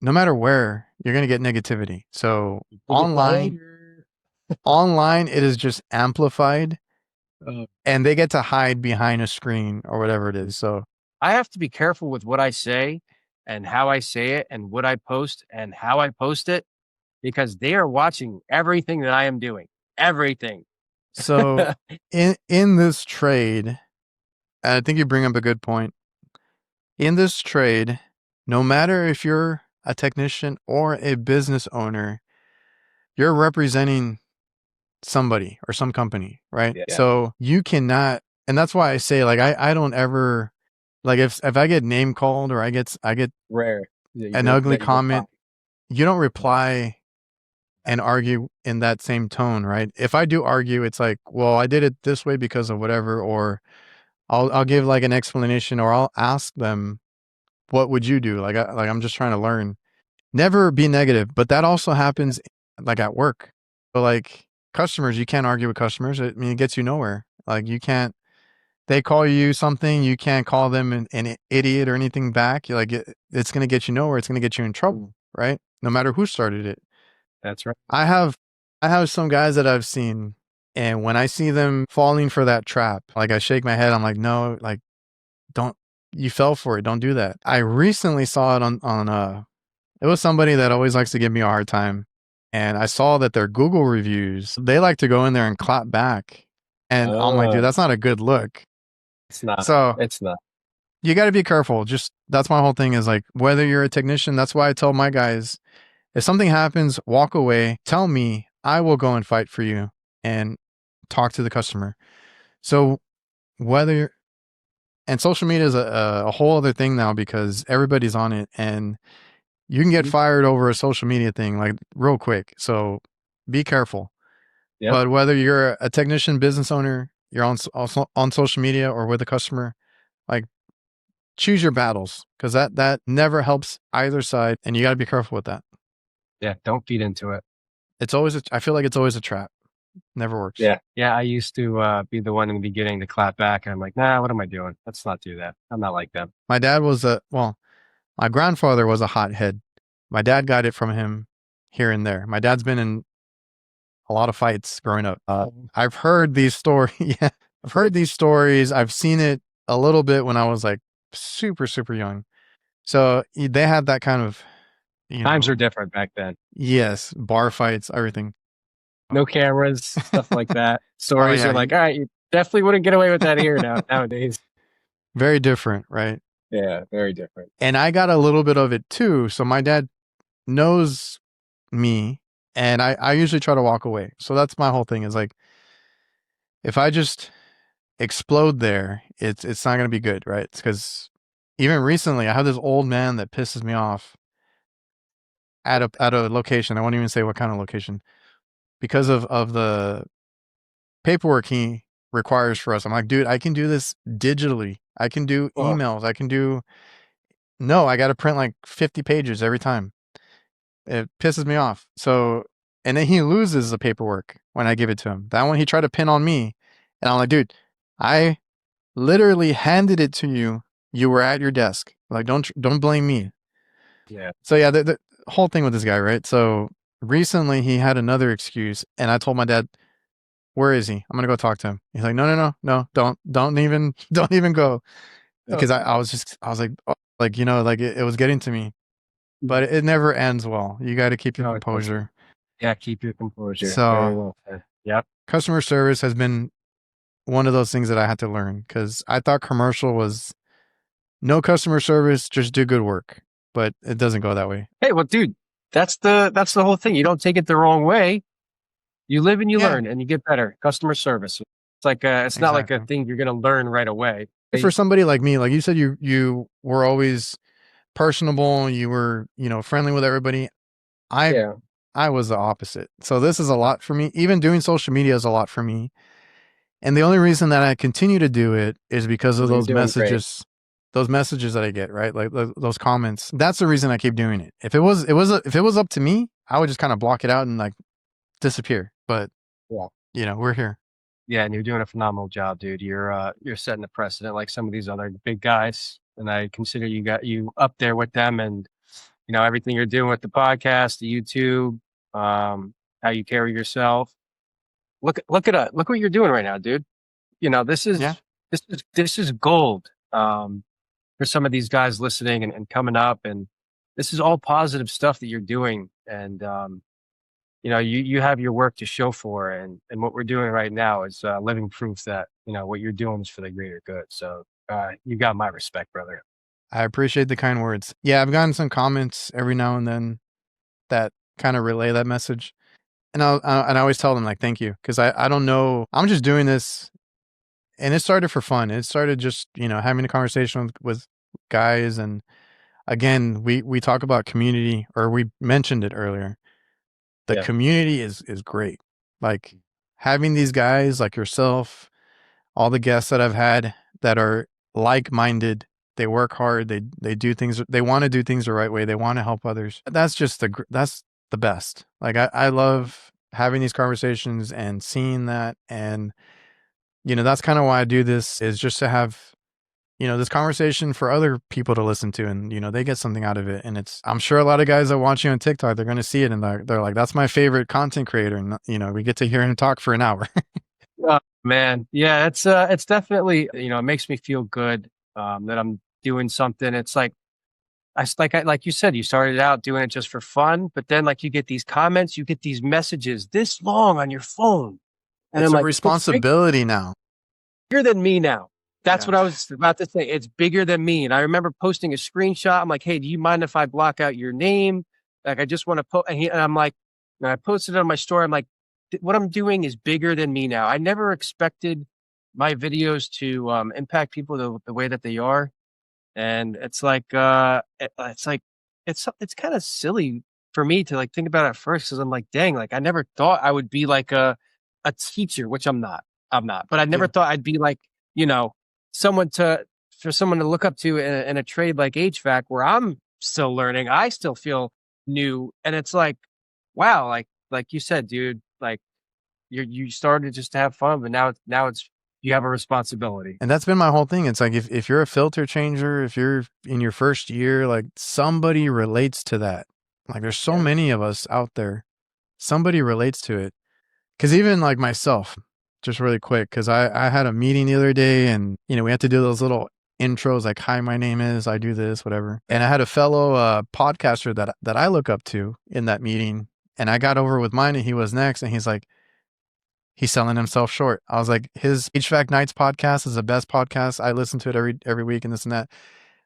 no matter where, you're going to get negativity. So online, it is just amplified, and they get to hide behind a screen or whatever it is. So I have to be careful with what I say and how I say it and what I post and how I post it, because they are watching everything that I am doing. Everything. So in this trade, and I think you bring up a good point. In this trade, no matter if you're a technician or a business owner, you're representing somebody or some company, right? Yeah. So you cannot, and that's why I say, like, I don't ever, like, if I get name called, or I get Rare. an ugly comment, you don't reply and argue in that same tone, right? If I do argue, it's like, well, I did it this way because of whatever, or I'll give like an explanation, or I'll ask them, what would you do? Like I'm just trying to learn. Never be negative, but that also happens like at work. But like customers, you can't argue with customers. I mean, it gets you nowhere. Like you can't. They call you something, you can't call them an idiot or anything back. You're like it's going to get you nowhere. It's going to get you in trouble, right? No matter who started it. That's right. I have some guys that I've seen, and when I see them falling for that trap, like I shake my head. I'm like, no, like don't. You fell for it. Don't do that. I recently saw it on it was somebody that always likes to give me a hard time. And I saw that their Google reviews, they like to go in there and clap back. And I'm like, dude, that's not a good look. It's not. So It's not. you got to be careful. Just that's my whole thing is like, whether you're a technician, that's why I tell my guys, if something happens, walk away, tell me, I will go and fight for you and talk to the customer. So whether, and social media is a whole other thing now because everybody's on it and you can get fired over a social media thing like real quick. So be careful. Yep. But whether you're a technician, business owner, you're also on social media or with a customer, like choose your battles because that never helps either side. And you got to be careful with that. Yeah. Don't feed into it. It's always, I feel like it's always a trap. Never works. Yeah. Yeah. I used to be the one in the beginning to clap back. And I'm like, nah, what am I doing? Let's not do that. I'm not like them. My dad was my grandfather was a hothead. My dad got it from him here and there. My dad's been in a lot of fights growing up. I've heard these stories. Yeah, I've heard these stories. I've seen it a little bit when I was like super, super young. So they had that kind of, times were different back then. Yes. Bar fights, everything. No cameras, stuff like that. Stories are like, all right, you definitely wouldn't get away with that here nowadays. Very different, right? Yeah, very different. And I got a little bit of it too. So my dad knows me and I usually try to walk away. So that's my whole thing is like, if I just explode there, it's not going to be good, right? Because even recently I have this old man that pisses me off at a location. I won't even say what kind of location because of the paperwork he requires for us. I'm like, dude, I can do this digitally. I can do emails. I can do, no, I got to print like 50 pages every time. It pisses me off. So, and then he loses the paperwork when I give it to him. That one he tried to pin on me. And I'm like, dude, I literally handed it to you. You were at your desk. Like, don't blame me. Yeah. So yeah, the whole thing with this guy, right? So recently he had another excuse and I told my dad, where is he? I'm going to go talk to him. He's like, no, don't even go. Because I was like, oh, like, it was getting to me, but it never ends well. You got to keep your composure. Yeah. Keep your composure. So, very well said. Yep. Customer service has been one of those things that I had to learn because I thought commercial was no customer service, just do good work, but it doesn't go that way. Hey, well, dude, that's the whole thing. You don't take it the wrong way. You live and you learn and you get better. Customer service. It's like it's not like a thing you're going to learn right away. For somebody like me, like you said, you were always personable. You were, friendly with everybody. I was the opposite. So this is a lot for me. Even doing social media is a lot for me. And the only reason that I continue to do it is because of those messages, that I get, right? Like those comments. That's the reason I keep doing it. If it was up to me, I would just kind of block it out and like disappear. But we're here. Yeah, and you're doing a phenomenal job, dude. You're setting the precedent like some of these other big guys, and I consider you up there with them. And everything you're doing with the podcast, the YouTube, how you carry yourself. Look what you're doing right now, dude. This is gold for some of these guys listening and coming up, and this is all positive stuff that you're doing. And you have your work to show for it, and what we're doing right now is living proof that what you're doing is for the greater good. So you got my respect, brother. I appreciate the kind words. Yeah, I've gotten some comments every now and then that kind of relay that message, and I always tell them like thank you because I don't know, I'm just doing this, and it started for fun. It started just having a conversation with guys, and again we talk about community, or we mentioned it earlier. the community is great. Like having these guys like yourself, all the guests that I've had that are like-minded, they work hard, they do things, they want to do things the right way, they want to help others. That's just that's the best. Like I love having these conversations and seeing that, and that's kind of why I do this, is just to have this conversation for other people to listen to, and they get something out of it. And I'm sure a lot of guys that watch you on TikTok, they're going to see it and they're like, that's my favorite content creator, and we get to hear him talk for an hour. Oh, man, yeah, it's definitely, it makes me feel good that I'm doing something. It's like like you said, you started out doing it just for fun, but then like you get these comments, you get these messages this long on your phone, and It's I'm a like, responsibility now. Bigger than me now. That's Yeah. what I was about to say. It's bigger than me. And I remember posting a screenshot. I'm like, hey, do you mind if I block out your name? Like, I just want to post. And I'm like, and I posted it on my story. I'm like, what I'm doing is bigger than me now. I never expected my videos to impact people the way that they are. And it's like, it's kind of silly for me to like think about it at first, because I'm like, dang, like I never thought I would be like a teacher, which I'm not, but I never thought I'd be like, someone for someone to look up to in a trade like HVAC, where I'm still learning. I still feel new. And it's like, wow, like you said, dude, like you started just to have fun, but now it's you have a responsibility. And that's been my whole thing. It's like, if you're a filter changer, if you're in your first year, like somebody relates to that. Like there's so many of us out there, somebody relates to it. Cause even like myself, just really quick, cause I had a meeting the other day, and we had to do those little intros like, hi, my name is, I do this, whatever. And I had a fellow podcaster that I look up to in that meeting, and I got over with mine and he was next, and he's like, he's selling himself short. I was like, his HVAC Nights podcast is the best podcast. I listen to it every week and this and that.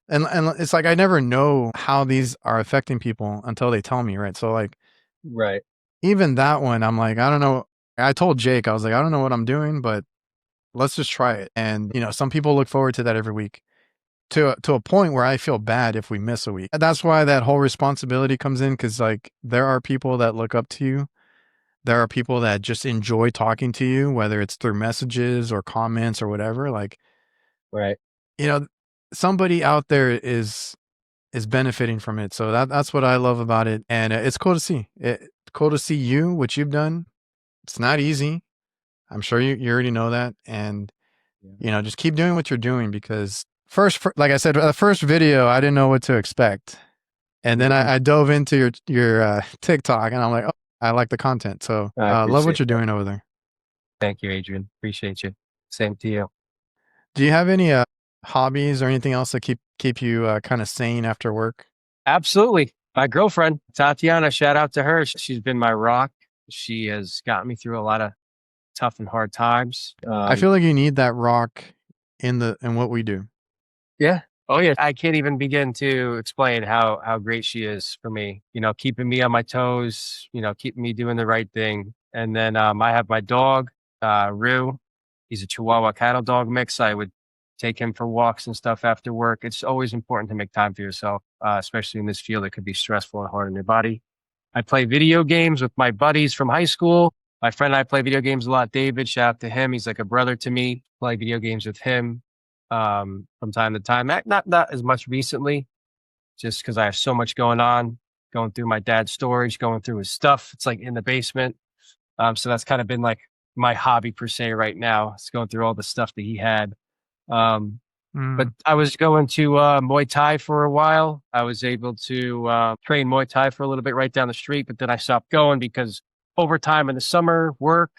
And it's like, I never know how these are affecting people until they tell me, right? So like, Right. even that one, I'm like, I don't know. I told Jake, I was like, I don't know what I'm doing, but let's just try it. And, some people look forward to that every week, to a point where I feel bad if we miss a week. And that's why that whole responsibility comes in. Cause like, there are people that look up to you. There are people that just enjoy talking to you, whether it's through messages or comments or whatever. Like, Right. Somebody out there is benefiting from it. So that's what I love about it. And it's cool to see. Cool to see what you've done. It's not easy. I'm sure you already know that. And, just keep doing what you're doing, because like I said, the first video, I didn't know what to expect. And then I dove into your TikTok, and I'm like, oh, I like the content. So I love what you're doing over there. Thank you, Adrian. Appreciate you. Same to you. Do you have any hobbies or anything else that keep you kind of sane after work? Absolutely. My girlfriend, Tatiana, shout out to her. She's been my rock. She has gotten me through a lot of tough and hard times. I feel like you need that rock in what we do. Yeah. Oh yeah. I can't even begin to explain how great she is for me, keeping me on my toes, keeping me doing the right thing. And then I have my dog, Rue. He's a Chihuahua cattle dog mix. I would take him for walks and stuff after work. It's always important to make time for yourself, especially in this field. It could be stressful and hard on your body. I play video games with my buddies from high school. My friend and I play video games a lot. David, shout out to him. He's like a brother to me. Play video games with him from time to time. Not as much recently, just because I have so much going on, going through my dad's storage, going through his stuff. It's like in the basement. So that's kind of been like my hobby per se right now. It's going through all the stuff that he had. But I was going to Muay Thai for a while. I was able to train Muay Thai for a little bit right down the street, but then I stopped going because overtime in the summer, work.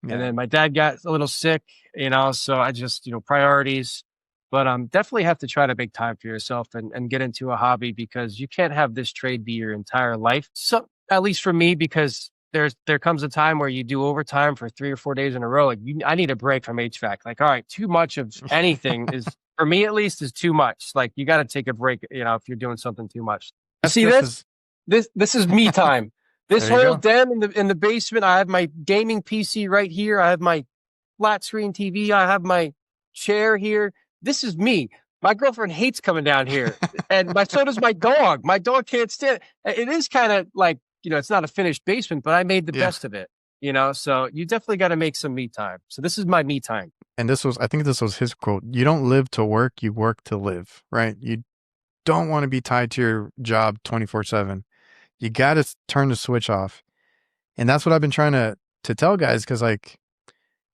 Yeah. And then my dad got a little sick, so I just, priorities. But definitely have to try to make time for yourself and get into a hobby, because you can't have this trade be your entire life. So at least for me, because there comes a time where you do overtime for 3 or 4 days in a row. Like I need a break from HVAC. Like, all right, too much of anything is, for me at least, is too much. Like you got to take a break, if you're doing something too much. See this? This is me time. This whole den in the basement. I have my gaming PC right here. I have my flat screen TV. I have my chair here. This is me. My girlfriend hates coming down here, and so does my dog. My dog can't stand it. It is kind of like it's not a finished basement, but I made the Yeah. best of it, so you definitely got to make some me time. So this is my me time. And I think this was his quote. You don't live to work, you work to live, right? You don't want to be tied to your job 24/7. You got to turn the switch off. And that's what I've been trying to tell guys. Cause like,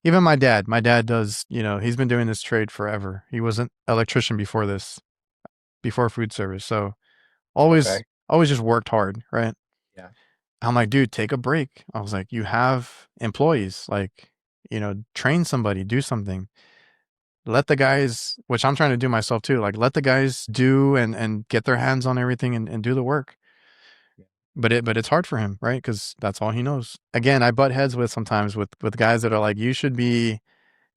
even my dad does, he's been doing this trade forever. He was an electrician before this, before food service. So always just worked hard. Right. Yeah. I'm like, dude, take a break. I was like, you have employees, like, train somebody, do something. Let the guys, which I'm trying to do myself too, like let the guys do and get their hands on everything and do the work. But it's hard for him, right? Because that's all he knows. Again, I butt heads with sometimes with guys that are like, you should be,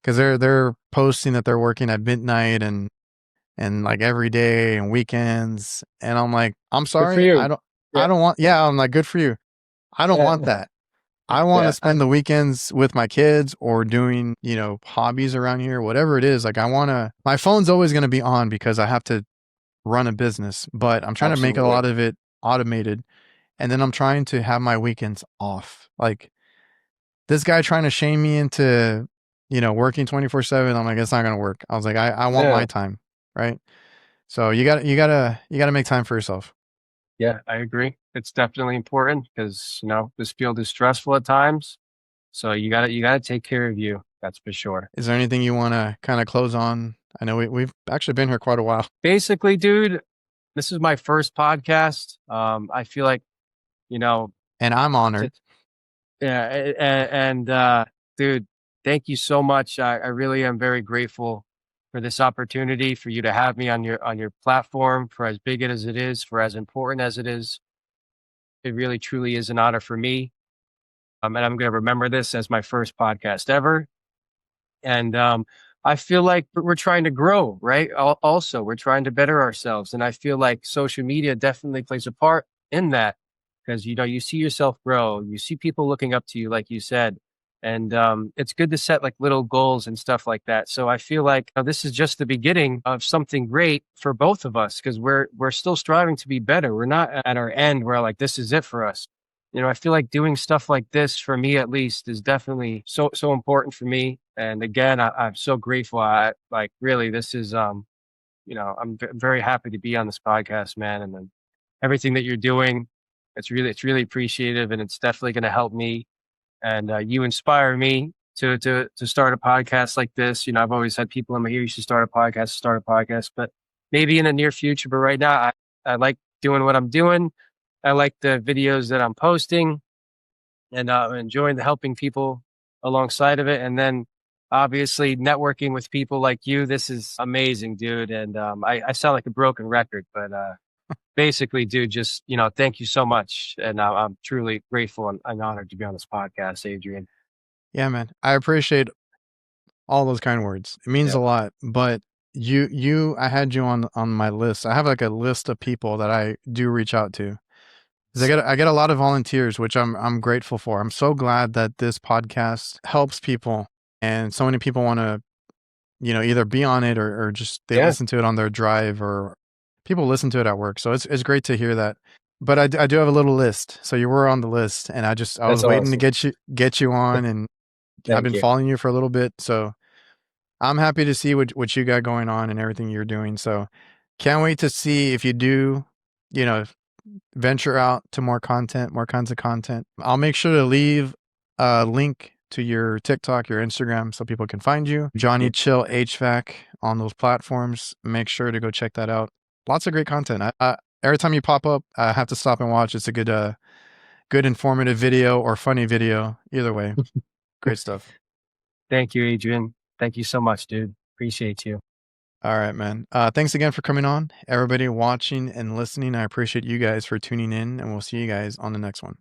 because they're posting that they're working at midnight and like every day and weekends, and I'm like, I'm Good for sorry, you. I don't want. Yeah, I'm like, good for you. I don't want that. I want to spend the weekends with my kids or doing, hobbies around here, whatever it is. Like my phone's always going to be on because I have to run a business, but I'm trying to make a lot of it automated. And then I'm trying to have my weekends off. Like this guy trying to shame me into, working 24/7. I'm like, it's not going to work. I was like, I want my time. Right. So you gotta make time for yourself. Yeah, I agree. It's definitely important because, this field is stressful at times. So you gotta take care of you. That's for sure. Is there anything you want to kind of close on? I know we've actually been here quite a while. Basically, dude, this is my first podcast. I feel like, And I'm honored. yeah, and dude, thank you so much. I really am very grateful for this opportunity for you to have me on your platform, for as big as it is, for as important as it is. It really truly is an honor for me. And I'm going to remember this as my first podcast ever. And I feel like we're trying to grow, right? Also, we're trying to better ourselves. And I feel like social media definitely plays a part in that because, you see yourself grow, you see people looking up to you, like you said. And it's good to set like little goals and stuff like that. So I feel like this is just the beginning of something great for both of us because we're still striving to be better. We're not at our end where like this is it for us. I feel like doing stuff like this for me, at least, is definitely so important for me. And again, I'm so grateful. I like really, this is, very happy to be on this podcast, man. And then everything that you're doing, it's really appreciative, and it's definitely going to help me. And you inspire me to start a podcast like this. I've always had people in my ear, you should start a podcast, but maybe in the near future. But right now, I like doing what I'm doing. I like the videos that I'm posting, and enjoying the helping people alongside of it. And then obviously networking with people like you. This is amazing, dude. And I sound like a broken record, but basically, dude, just, thank you so much. And I'm truly grateful and honored to be on this podcast, Adrian. Yeah, man. I appreciate all those kind words. It means a lot. But I had you on my list. I have like a list of people that I do reach out to. 'Cause I get a lot of volunteers, which I'm grateful for. I'm so glad that this podcast helps people, and so many people want to, either be on it or just they listen to it on their drive, or people listen to it at work. So it's great to hear that. But I do have a little list. So you were on the list, and I was waiting to get you on, and I've been following you for a little bit. So I'm happy to see what you got going on and everything you're doing. So can't wait to see if you do, venture out to more content, more kinds of content. I'll make sure to leave a link to your TikTok, your Instagram, so people can find you. JohnnyChillHVAC on those platforms. Make sure to go check that out. Lots of great content. Every time you pop up, I have to stop and watch. It's a good informative video or funny video. Either way, great stuff. Thank you, Adrian. Thank you so much, dude. Appreciate you. All right, man. Thanks again for coming on. Everybody watching and listening, I appreciate you guys for tuning in, and we'll see you guys on the next one.